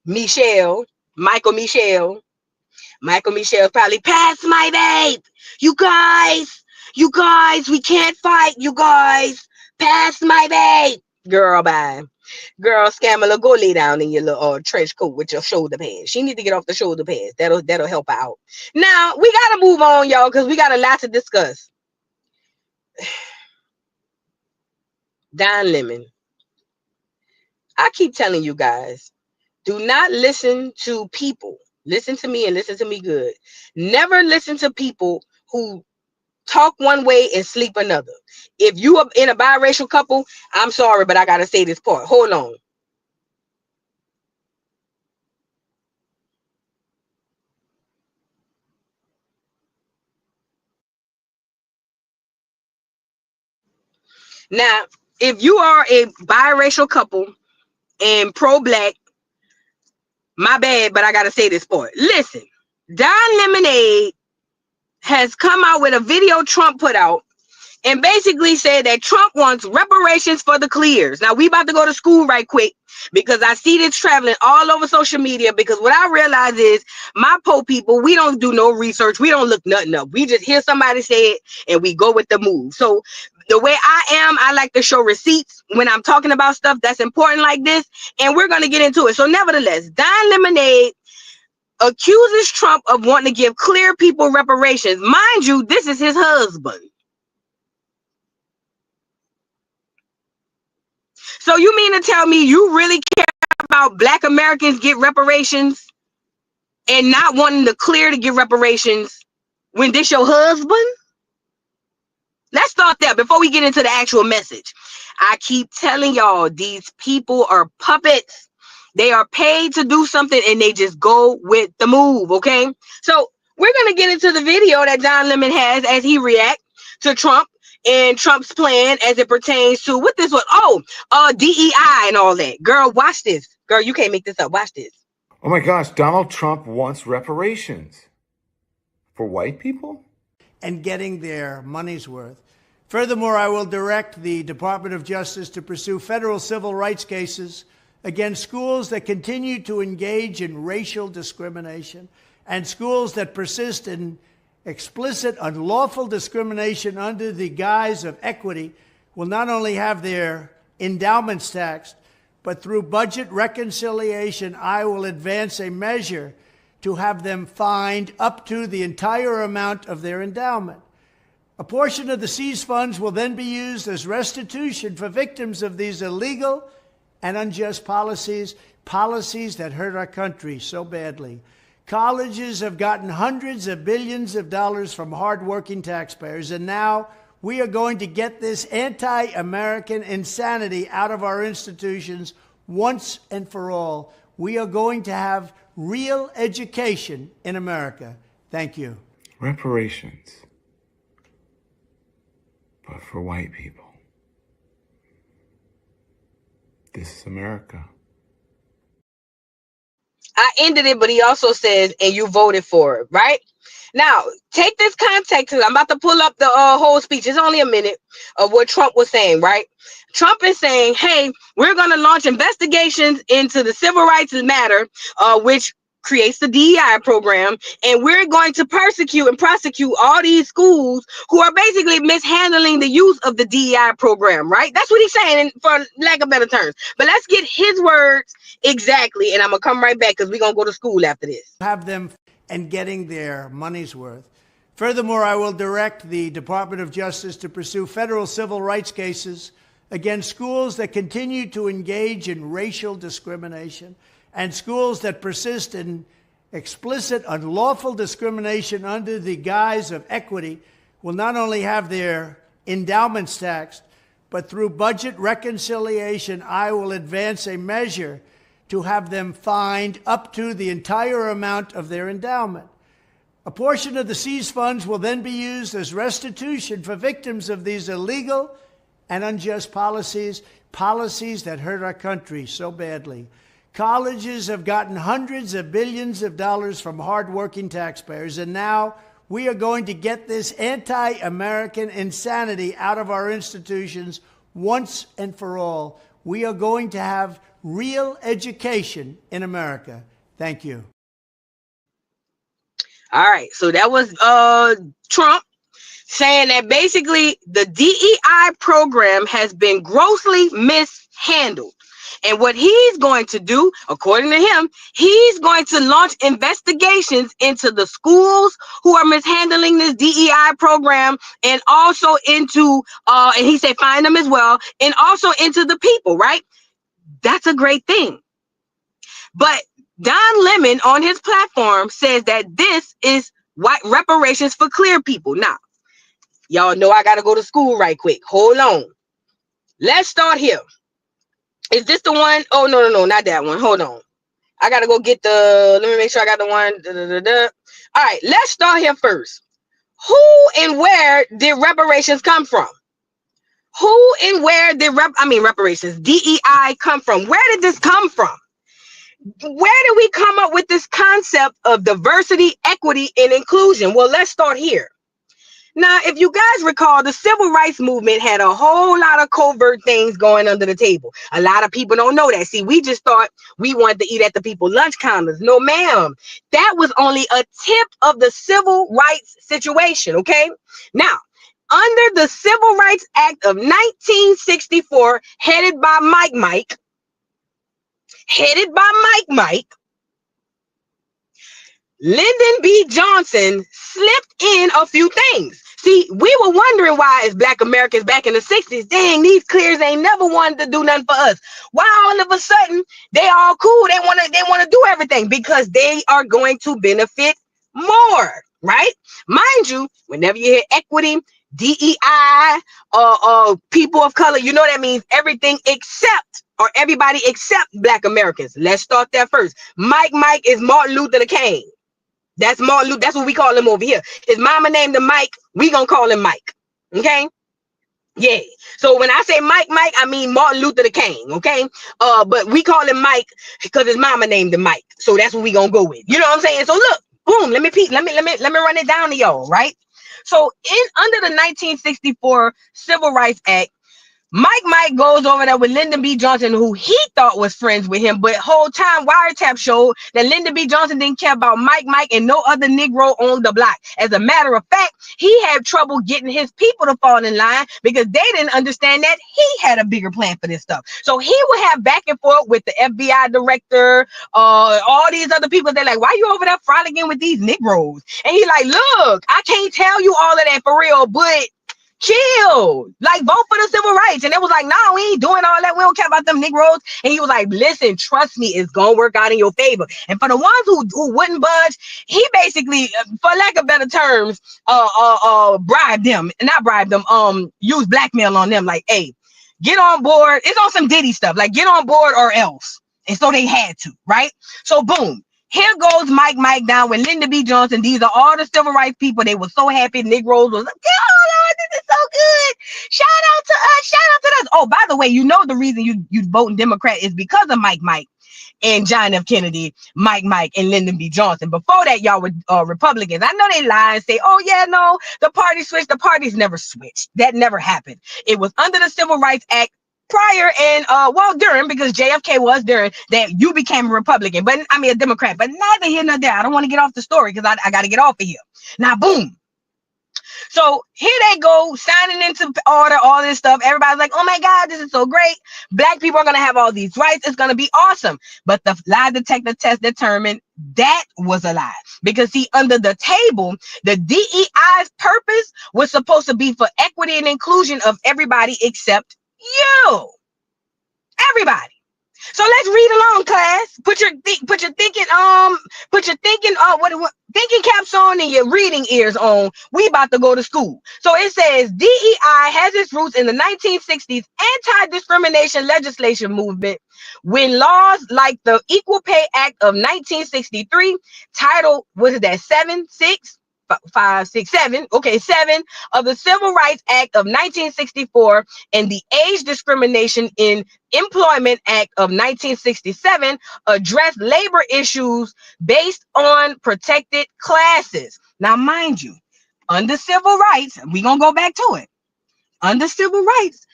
Michelle. Michael Michelle. Michael Michelle's probably pass my babe. You guys, we can't fight. You guys, pass my babe. Girl, bye. Girl, Scamala, go lay down in your little trench coat with your shoulder pads. She need to get off the shoulder pads. That'll help her out. Now, we got to move on, y'all, because we got a lot to discuss. Don Lemon. I keep telling you guys, do not listen to people. Listen to me and listen to me good. Never listen to people who talk one way and sleep another. If you are in a biracial couple, I'm sorry, but I got to say this part. Hold on. Now, if you are a biracial couple and pro-black, my bad, but I got to say this part. Listen, Don Lemonade has come out with a video Trump put out and basically said that Trump wants reparations for the clears. Now, we about to go to school right quick because I see this traveling all over social media, because what I realize is my po people, we don't do no research. We don't look nothing up. We just hear somebody say it and we go with the move. So the way I like to show receipts when I'm talking about stuff that's important like this, and we're going to get into it. So nevertheless, Don Lemonade accuses Trump of wanting to give clear people reparations. Mind you, this is his husband. So you mean to tell me you really care about Black Americans get reparations and not wanting to clear to get reparations when this your husband? Let's start there before we get into the actual message. I keep telling y'all, these people are puppets. They are paid to do something and they just go with the move, okay? So we're going to get into the video that Don Lemon has as he reacts to Trump and Trump's plan as it pertains to what this was. Oh, DEI and all that. Girl, watch this. Girl, you can't make this up. Watch this. Oh my gosh, Donald Trump wants reparations for white people? And getting their money's worth. Furthermore, I will direct the Department of Justice to pursue federal civil rights cases against schools that continue to engage in racial discrimination and schools that persist in explicit, unlawful discrimination under the guise of equity will not only have their endowments taxed, but through budget reconciliation, I will advance a measure to have them fined up to the entire amount of their endowment. A portion of the seized funds will then be used as restitution for victims of these illegal and unjust policies, policies that hurt our country so badly. Colleges have gotten hundreds of billions of dollars from hardworking taxpayers, and now we are going to get this anti-American insanity out of our institutions once and for all. We are going to have real education in America. Thank you. Reparations. But for white people. This is America. I ended it, but he also says, and you voted for it, right? Now, take this context. I'm about to pull up the whole speech. It's only a minute of what Trump was saying, right? Trump is saying, hey, we're going to launch investigations into the civil rights matter, which creates the DEI program, and we're going to persecute and prosecute all these schools who are basically mishandling the use of the DEI program, right? That's what he's saying, for lack of better terms. But let's get his words exactly, and I'm going to come right back because we're going to go to school after this. Have them and getting their money's worth. Furthermore, I will direct the Department of Justice to pursue federal civil rights cases against schools that continue to engage in racial discrimination and schools that persist in explicit unlawful discrimination under the guise of equity will not only have their endowments taxed, but through budget reconciliation, I will advance a measure to have them fined up to the entire amount of their endowment. A portion of the seized funds will then be used as restitution for victims of these illegal and unjust policies that hurt our country so badly. Colleges have gotten hundreds of billions of dollars from hardworking taxpayers, and now we are going to get this anti-American insanity out of our institutions once and for all. We are going to have real education in America. Thank you. All right, so that was Trump saying that basically the DEI program has been grossly mishandled. And what he's going to do, according to him, he's going to launch investigations into the schools who are mishandling this DEI program, and also into, and he said find them as well, and also into the people, right? That's a great thing. But Don Lemon on his platform says that this is white reparations for clear people. Now, y'all know I got to go to school right quick. Hold on. Let's start here. Is this the one? Oh, no, not that one. Hold on. I got to go get let me make sure I got the one. All right, let's start here first. Who and where did reparations come from? Who and where did reparations, DEI, come from? Where did this come from? Where did we come up with this concept of diversity, equity, and inclusion? Well, let's start here. Now, if you guys recall, the civil rights movement had a whole lot of covert things going under the table. A lot of people don't know that. See, we just thought we wanted to eat at the people's lunch counters. No, ma'am. That was only a tip of the civil rights situation, okay? Now, under the Civil Rights Act of 1964, headed by Mike, Lyndon B. Johnson slipped in a few things. See, we were wondering why as Black Americans back in the 60s, dang, these clears ain't never wanted to do nothing for us. Why all of a sudden they all cool? They want to do everything because they are going to benefit more, right? Mind you, whenever you hear equity, DEI, people of color, you know that means everything except, or everybody except Black Americans. Let's start there first. Mike is Martin Luther King. That's Martin Luther. That's what we call him over here. His mama named him Mike. We gonna call him Mike. Okay. Yeah. So when I say Mike, I mean Martin Luther King. Okay. But we call him Mike because his mama named him Mike. So that's what we gonna go with. You know what I'm saying? So look, boom. Let me run it down to y'all. Right. So under the 1964 Civil Rights Act, Mike goes over there with Lyndon B. Johnson, who he thought was friends with him, but whole time wiretap showed that Lyndon B. Johnson didn't care about Mike and no other Negro on the block. As a matter of fact, he had trouble getting his people to fall in line because they didn't understand that he had a bigger plan for this stuff. So he would have back and forth with the FBI director, all these other people. They're like, why you over there frolicking with these Negroes? And he like, look, I can't tell you all of that for real, but chill, like vote for the civil rights. And it was like, no, we ain't doing all that. We don't care about them Negroes. And he was like, listen, trust me, it's gonna work out in your favor. And for the ones who wouldn't budge, he basically, for lack of better terms, bribed them, use blackmail on them. Like, hey, get on board. It's on some Diddy stuff. Like, get on board or else. And so they had to, right? So boom. Here goes Mike down with Lyndon B. Johnson. These are all the civil rights people. They were so happy. Negroes was like, oh, Lord, this is so good. Shout out to us. Shout out to us. Oh, by the way, you know the reason you voting Democrat is because of Mike and John F. Kennedy, Mike and Lyndon B. Johnson. Before that, y'all were Republicans. I know they lie and say, oh, yeah, no, the party switched. The parties never switched. That never happened. It was under the Civil Rights Act prior and during, because JFK was during that you became a Republican, but I mean a Democrat, but neither here nor there. I don't want to get off the story because I got to get off of here. Now, boom. So here they go, signing into order, all this stuff. Everybody's like, oh my God, this is so great. Black people are going to have all these rights. It's going to be awesome. But the lie detector test determined that was a lie. Because see, under the table, the DEI's purpose was supposed to be for equity and inclusion of everybody except you. Everybody. So let's read along, class. Put your thinking thinking caps on and your reading ears on. We about to go to school. So it says DEI has its roots in the 1960s anti-discrimination legislation movement, when laws like the Equal Pay Act of 1963, Title, what is that, 7 of the Civil Rights Act of 1964, and the Age Discrimination in Employment Act of 1967 address labor issues based on protected classes. Now, mind you, under civil rights, we're going to go back to it. Under civil rights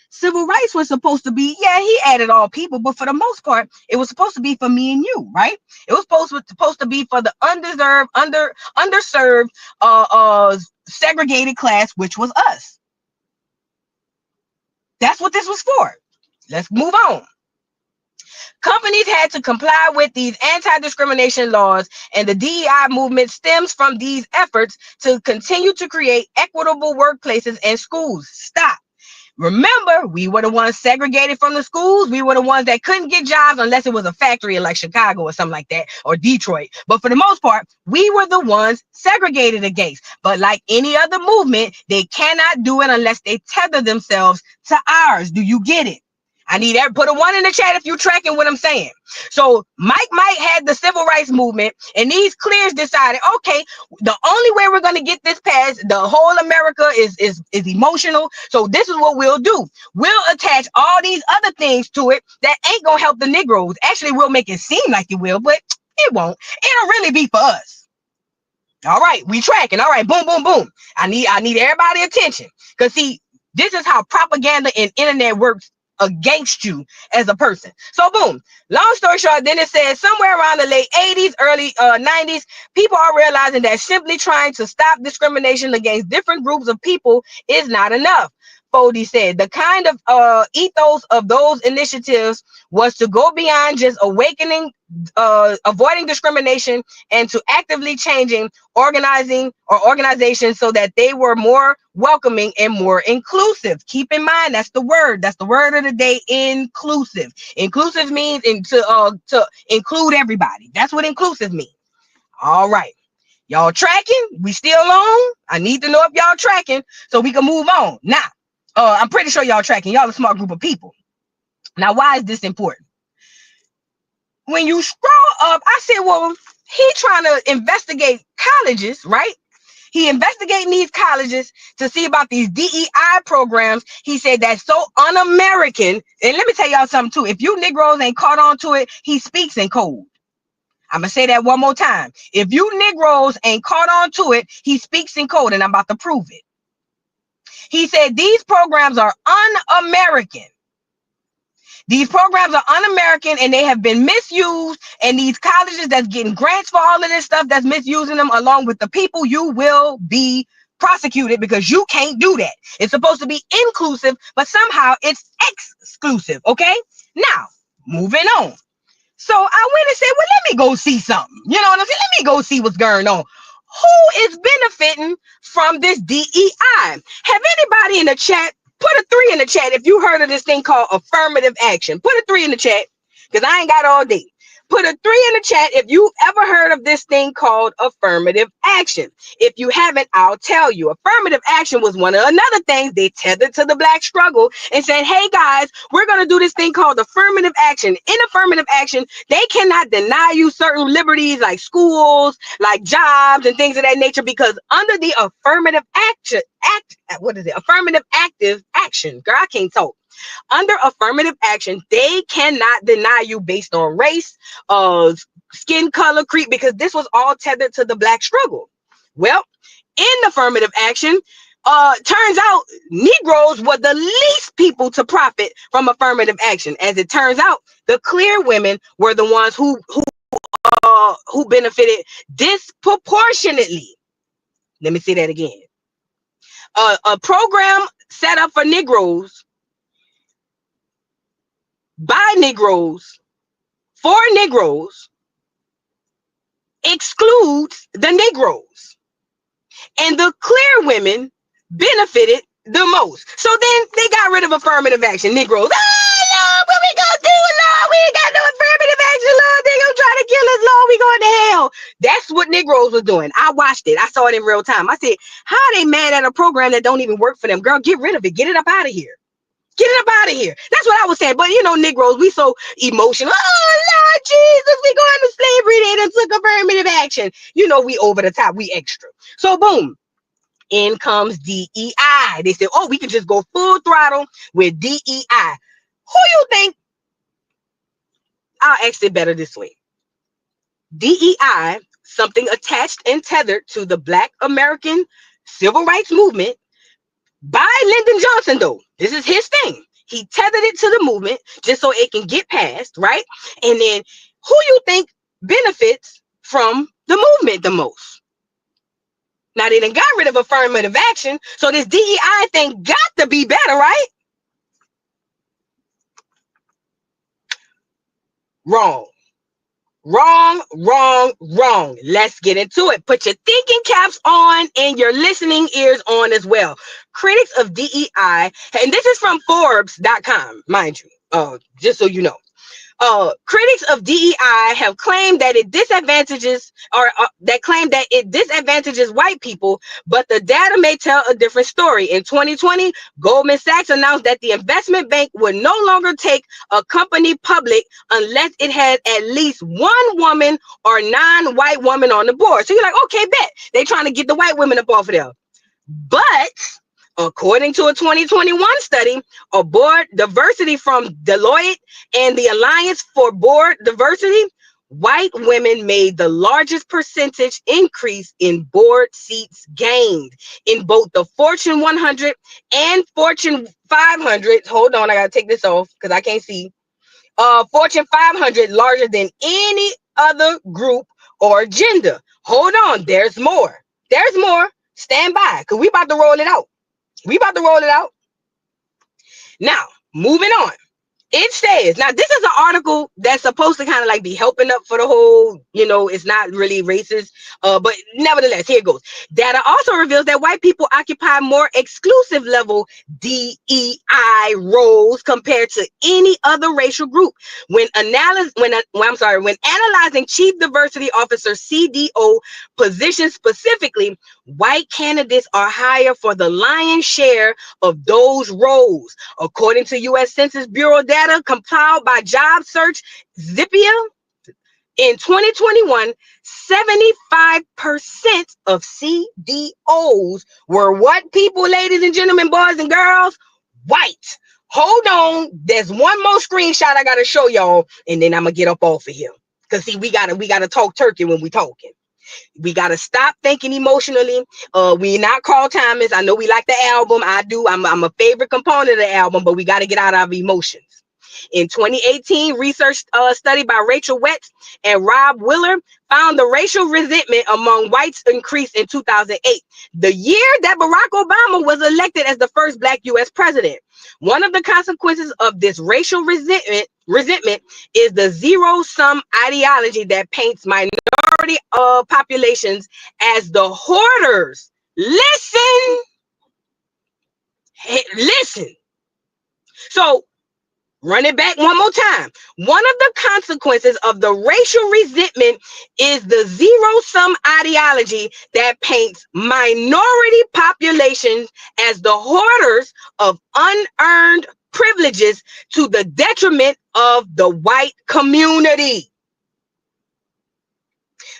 was supposed to be, yeah, he added all people, but for the most part, it was supposed to be for me and you, right? It was supposed to be for the underserved, segregated class, which was us. That's what this was for. Let's move on. Companies had to comply with these anti-discrimination laws, and the DEI movement stems from these efforts to continue to create equitable workplaces and schools. Stop. Remember, we were the ones segregated from the schools. We were the ones that couldn't get jobs unless it was a factory in like Chicago or something like that, or Detroit. But for the most part, we were the ones segregated against. But like any other movement, they cannot do it unless they tether themselves to ours. Do you get it? I need put a 1 in the chat if you're tracking what I'm saying. So Mike had the civil rights movement, and these clears decided, okay, the only way we're going to get this passed, the whole America is emotional. So this is what we'll do. We'll attach all these other things to it that ain't going to help the Negroes. Actually, we'll make it seem like it will, but it won't. It'll really be for us. All right, we tracking. All right, boom, boom, boom. I need everybody attention, because see, this is how propaganda and internet works against you as a person. So boom, long story short, then it says somewhere around the late 80s, early 90s, people are realizing that simply trying to stop discrimination against different groups of people is not enough. Fody said the kind of ethos of those initiatives was to go beyond just avoiding discrimination, and to actively changing organizations so that they were more welcoming and more inclusive. Keep in mind, that's the word of the day, inclusive. Inclusive means to include everybody. That's what inclusive means. All right. Y'all tracking? We still on? I need to know if y'all tracking so we can move on. Now, I'm pretty sure y'all tracking. Y'all a smart group of people. Now, why is this important? When you scroll up, I said, well, he trying to investigate colleges, right? He investigating these colleges to see about these DEI programs. He said that's so un-American. And let me tell y'all something too. If you Negroes ain't caught on to it, he speaks in code. I'm going to say that one more time. If you Negroes ain't caught on to it, he speaks in code, and I'm about to prove it. He said these programs are un-American. These programs are un-American, and they have been misused, and these colleges that's getting grants for all of this stuff that's misusing them, along with the people, you will be prosecuted, because you can't do that. It's supposed to be inclusive, but somehow it's exclusive, okay? Now, moving on. So I went and said, well, let me go see something. You know what I'm saying? Let me go see what's going on. Who is benefiting from this DEI? Have anybody in the chat, put a 3 in the chat if you heard of this thing called affirmative action. Put a 3 in the chat, because I ain't got all day. Put a 3 in the chat if you ever heard of this thing called affirmative action. If you haven't, I'll tell you. Affirmative action was one of another things they tethered to the Black struggle and said, hey guys, we're going to do this thing called affirmative action. In affirmative action, they cannot deny you certain liberties like schools, like jobs and things of that nature, because under the affirmative affirmative active action, girl, I can't talk. Under affirmative action, they cannot deny you based on race, skin color, creed, because this was all tethered to the Black struggle. Well, in affirmative action, turns out Negroes were the least people to profit from affirmative action. As it turns out, the clear women were the ones who benefited disproportionately. Let me say that again. A program set up for Negroes, by Negroes, for Negroes, excludes the Negroes. And the clear women benefited the most. So then they got rid of affirmative action. Negroes, oh, Lord, what we gonna do, Lord? We ain't got no hell, that's what Negroes was doing. I watched it. I saw it in real time. I said, how are they mad at a program that don't even work for them? Girl, get rid of it. Get it up out of here. Get it up out of here. That's what I was saying. But you know, Negroes, we so emotional. Oh Lord Jesus, we going to slavery. They done took affirmative action. You know, we over the top. We extra. So boom. In comes DEI. They said, oh, we can just go full throttle with DEI. Who you think? I'll ask it better this way. DEI, something attached and tethered to the Black American Civil Rights Movement by Lyndon Johnson, though. This is his thing. He tethered it to the movement just so it can get passed, right? And then who you think benefits from the movement the most? Now, they done got rid of affirmative action, so this DEI thing got to be better, right? Wrong. Wrong, wrong, wrong. Let's get into it. Put your thinking caps on and your listening ears on as well. Critics of DEI, and this is from Forbes.com, mind you, just so you know. Critics of DEI have claimed that it disadvantages white people, but the data may tell a different story. In 2020, Goldman Sachs announced that the investment bank would no longer take a company public unless it had at least one woman or non-white woman on the board. So you're like, okay, bet. They're trying to get the white women up off of there. But according to a 2021 study of board diversity from Deloitte and the Alliance for Board Diversity, white women made the largest percentage increase in board seats gained in both the Fortune 100 and Fortune 500. Hold on, I gotta take this off because I can't see. Fortune 500 larger than any other group or gender. Hold on, there's more. There's more. Stand by, because we about to roll it out. We about to roll it out. Now, moving on. It says, now this is an article that's supposed to kind of like be helping up for the whole, you know, it's not really racist, but nevertheless, here it goes. Data also reveals that white people occupy more exclusive level DEI roles compared to any other racial group. When analyzing Chief Diversity Officer CDO positions specifically, white candidates are higher for the lion's share of those roles. According to U.S. Census Bureau data compiled by Job Search Zippia, in 2021, 75% of CDOs were what people, ladies and gentlemen, boys and girls? White. Hold on. There's one more screenshot I got to show y'all, and then I'm going to get up off of here. Because, see, we gotta talk turkey when we talking. We got to stop thinking emotionally. We not Carl Thomas. I know we like the album. I do. I'm a favorite component of the album, but we got to get out of our emotions. In 2018, research study by Rachel Wetz and Rob Willer found the racial resentment among whites increased in 2008, the year that Barack Obama was elected as the first Black U.S. president. One of the consequences of this racial resentment is the zero-sum ideology that paints minority populations as the hoarders. Listen. Hey, listen. So, run it back one more time. One of the consequences of the racial resentment is the zero-sum ideology that paints minority populations as the hoarders of unearned privileges to the detriment of the white community.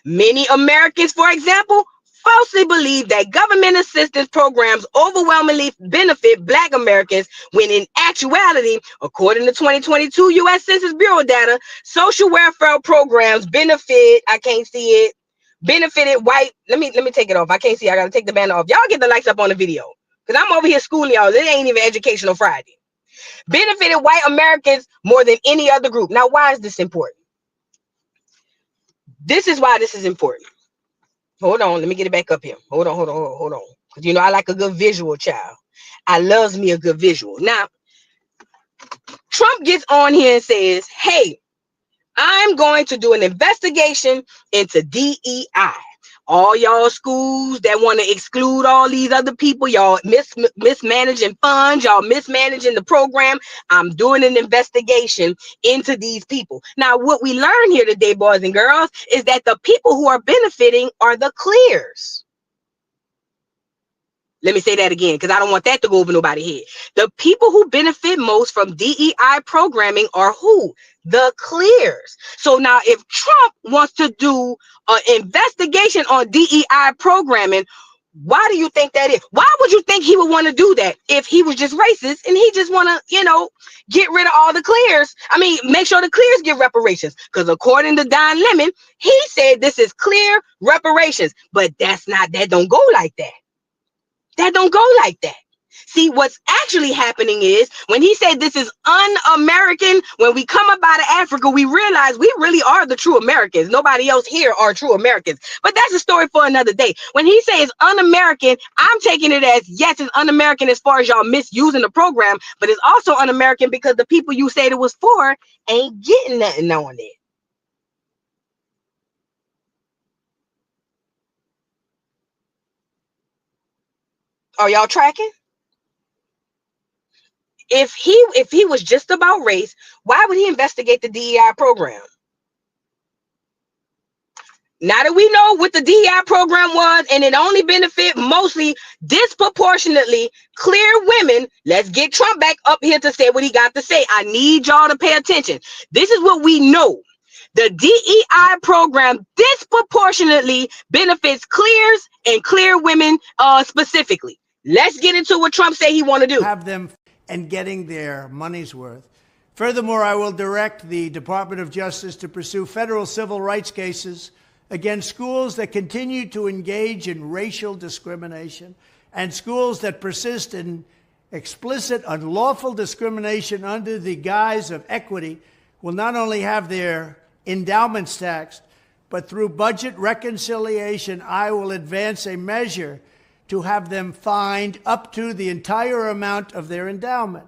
Many Americans, for example, falsely believe that government assistance programs overwhelmingly benefit Black Americans, when in actuality, according to 2022 U.S. Census Bureau data, social welfare programs benefited white. Let me take it off. I can't see. I gotta take the banner off. Y'all get the lights up on the video, because I'm over here schooling y'all. It ain't even Educational Friday. Benefited white Americans more than any other group. Now, why is this important? This is why this is important. Hold on, let me get it back up here. Hold on. Because you know I like a good visual, child. I loves me a good visual. Now, Trump gets on here and says, hey, I'm going to do an investigation into DEI. all y'all schools that want to exclude all these other people, y'all mismanaging funds, y'all mismanaging the program. I'm doing an investigation into these people. Now, what we learn here today, boys and girls, is that the people who are benefiting are the clears. Let me say that again, because I don't want that to go over nobody's head. The people who benefit most from DEI programming are who? The clears. So now if Trump wants to do an investigation on DEI programming, why do you think that is? Why would you think he would want to do that if he was just racist and he just want to, get rid of all the clears? I mean, make sure the clears get reparations. Because according to Don Lemon, he said this is clear reparations. But that don't go like that. That don't go like that. See, what's actually happening is when he said this is un-American, when we come up out of Africa, we realize we really are the true Americans. Nobody else here are true Americans. But that's a story for another day. When he says un-American, I'm taking it as, yes, it's un-American as far as y'all misusing the program, but it's also un-American because the people you said it was for ain't getting nothing on it. Are y'all tracking? If he was just about race, why would he investigate the DEI program? Now that we know what the DEI program was, and it only benefit mostly disproportionately clear women, let's get Trump back up here to say what he got to say. I need y'all to pay attention. This is what we know. The DEI program disproportionately benefits clears and clear women specifically. Let's get into what Trump said he want to do. Have them and getting their money's worth. Furthermore, I will direct the Department of Justice to pursue federal civil rights cases against schools that continue to engage in racial discrimination and schools that persist in explicit unlawful discrimination under the guise of equity will not only have their endowments taxed, but through budget reconciliation, I will advance a measure to have them fined up to the entire amount of their endowment.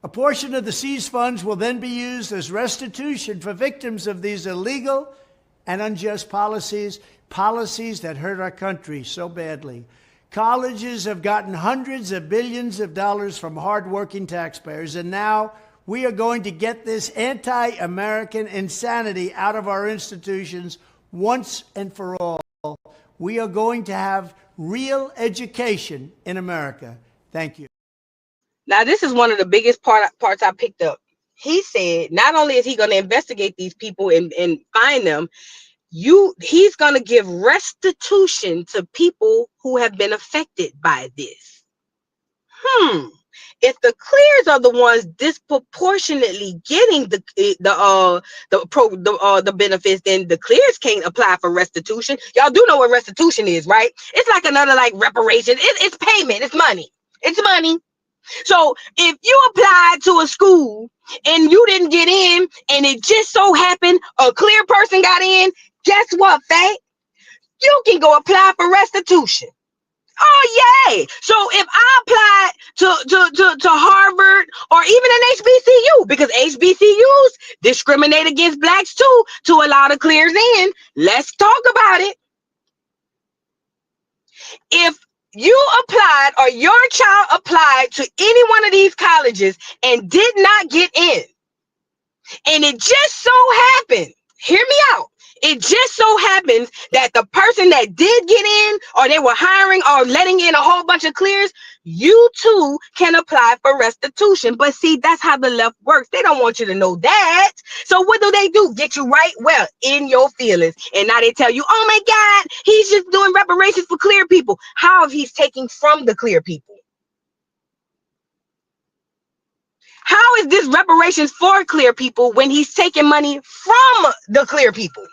A portion of the seized funds will then be used as restitution for victims of these illegal and unjust policies that hurt our country so badly. Colleges have gotten hundreds of billions of dollars from hardworking taxpayers, and now we are going to get this anti-American insanity out of our institutions once and for all. We are going to have real education in America. Thank you. Now, this is one of the biggest parts I picked up. He said not only is he going to investigate these people and find them, he's going to give restitution to people who have been affected by this. If the clears are the ones disproportionately getting the benefits, then the clears can't apply for restitution. Y'all do know what restitution is, right? It's like another reparation. It's payment. It's money. It's money. So if you applied to a school and you didn't get in, and it just so happened a clear person got in, guess what, Faye? You can go apply for restitution. Oh, yay. So if I applied to Harvard or even an HBCU, because HBCUs discriminate against blacks too, to allow the clears in, let's talk about it. If you applied or your child applied to any one of these colleges and did not get in, and it just so happened, hear me out, it just so happens that the person that did get in, or they were hiring or letting in a whole bunch of clears, you too can apply for restitution. But see, that's how the left works. They don't want you to know that. So what do? Get you right well in your feelings. And now they tell you, oh my God, he's just doing reparations for clear people. How if he's taking from the clear people? How is this reparations for clear people when he's taking money from the clear people?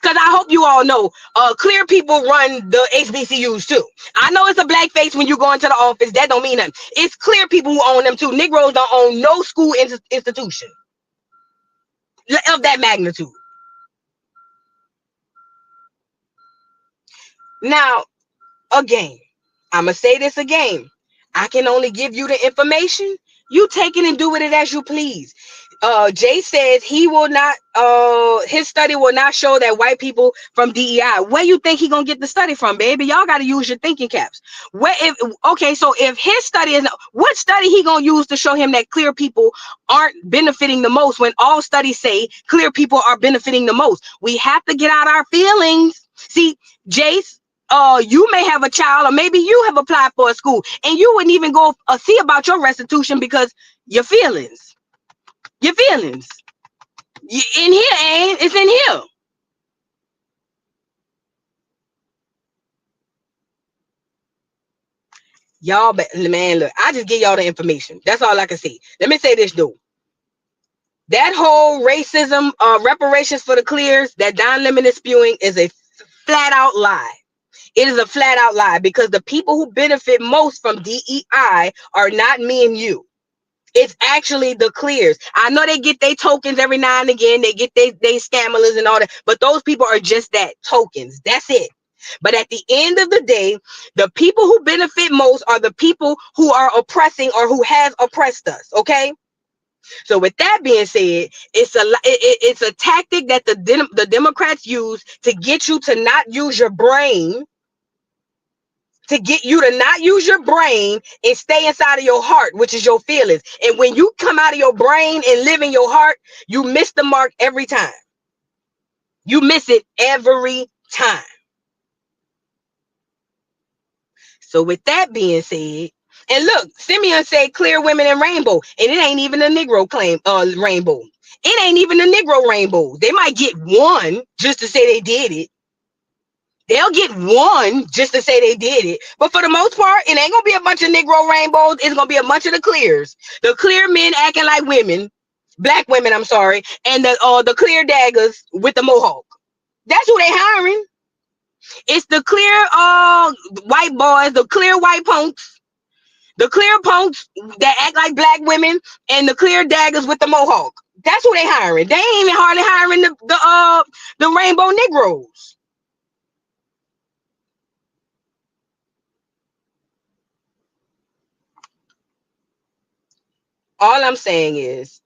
Because I hope you all know, clear people run the HBCUs too. I know it's a black face when you go into the office. That don't mean nothing. It's clear people who own them too. Negroes don't own no school institution of that magnitude. Now, again, I'm going to say this again. I can only give you the information. You take it and do with it as you please. Jay says he will not, his study will not show that white people from DEI. Where you think he gonna get the study from, baby? Y'all gotta use your thinking caps. Okay, so if his study is, what study he gonna use to show him that clear people aren't benefiting the most when all studies say clear people are benefiting the most? We have to get out our feelings. See, Jace, you may have a child, or maybe you have applied for a school and you wouldn't even go see about your restitution because your feelings. Your feelings. In here, ain't it's in here. Y'all, man, look, I just give y'all the information. That's all I can say. Let me say this though. That whole racism, reparations for the clears that Don Lemon is spewing is a flat out lie. It is a flat out lie because the people who benefit most from DEI are not me and you. It's actually the clears. I know they get their tokens every now and again. They get they scammers and all that. But those people are just that, tokens. That's it. But at the end of the day, the people who benefit most are the people who are oppressing or who has oppressed us. Okay. So with that being said, it's a tactic that the Democrats use to get you to not use your brain. To get you to not use your brain and stay inside of your heart, which is your feelings. And when you come out of your brain and live in your heart, you miss the mark every time. You miss it every time. So with that being said, and look, Simeon said clear women and rainbow, and it ain't even a Negro claim, rainbow. It ain't even a Negro rainbow. They might get one just to say they did it. They'll get one just to say they did it. But for the most part, it ain't going to be a bunch of Negro rainbows. It's going to be a bunch of the clears. The clear men acting like women. Black women, I'm sorry. And the clear daggers with the mohawk. That's who they hiring. It's the clear white boys, the clear white punks. The clear punks that act like black women and the clear daggers with the mohawk. That's who they hiring. They ain't even hardly hiring the rainbow Negroes. All I'm saying is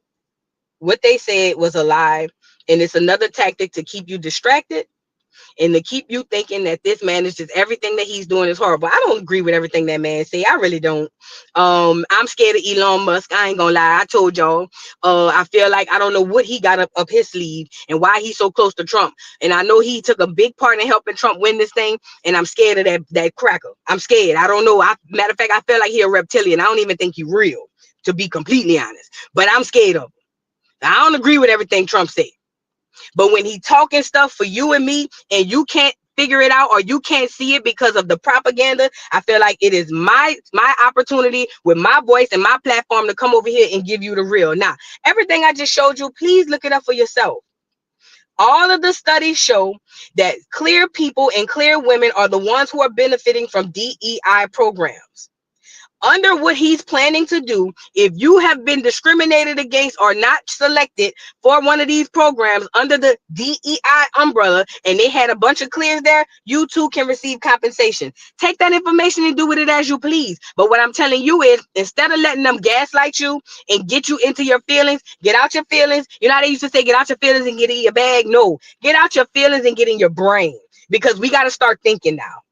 what they said was a lie, and it's another tactic to keep you distracted and to keep you thinking that this man is just everything that he's doing is horrible. I don't agree with everything that man say. I really don't. I'm scared of Elon Musk. I ain't gonna lie. I told y'all. I feel like I don't know what he got up his sleeve and why he's so close to Trump. And I know he took a big part in helping Trump win this thing. And I'm scared of that cracker. I'm scared. I don't know. Matter of fact, I feel like he a reptilian. I don't even think he real, to be completely honest. But I'm scared of him. I don't agree with everything Trump said. But when he talking stuff for you and me and you can't figure it out or you can't see it because of the propaganda, I feel like it is my opportunity with my voice and my platform to come over here and give you the real. Now, everything I just showed you, please look it up for yourself. All of the studies show that clear people and clear women are the ones who are benefiting from DEI programs. Under what he's planning to do, if you have been discriminated against or not selected for one of these programs under the DEI umbrella and they had a bunch of clears there, you too can receive compensation. Take that information and do with it as you please. But what I'm telling you is, instead of letting them gaslight you and get you into your feelings, get out your feelings. You know how they used to say, get out your feelings and get in your bag? No, get out your feelings and get in your brain, because we got to start thinking now.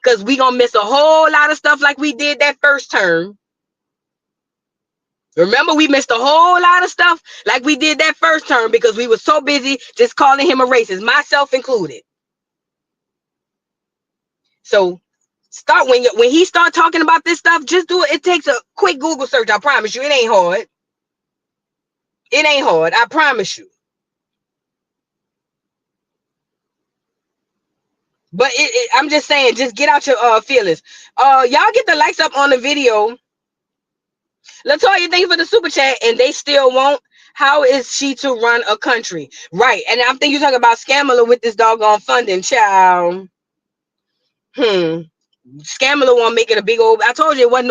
Because we gonna miss a whole lot of stuff like we did that first term. Remember, we missed a whole lot of stuff like we did that first term because we were so busy just calling him a racist, myself included. So start when he start talking about this stuff, just do it. It takes a quick Google search. I promise you, it ain't hard. It ain't hard. I promise you. But I'm just saying, just get out your feelings. Y'all get the likes up on the video. Latoya, thank you for the super chat, and they still won't. How is she to run a country? Right. And I'm thinking you're talking about Scamala with this doggone funding, child. Scamala won't make it a big old. I told you it wasn't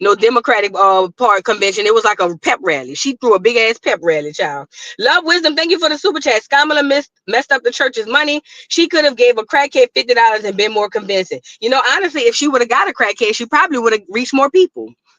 no Democratic part convention. It was like a pep rally. She threw a big ass pep rally, child. Love Wisdom, thank you for the super chat. Scamala messed up the church's money. She could have gave a crackhead $50 and been more convincing. You know, honestly, if she would have got a crackhead, she probably would have reached more people.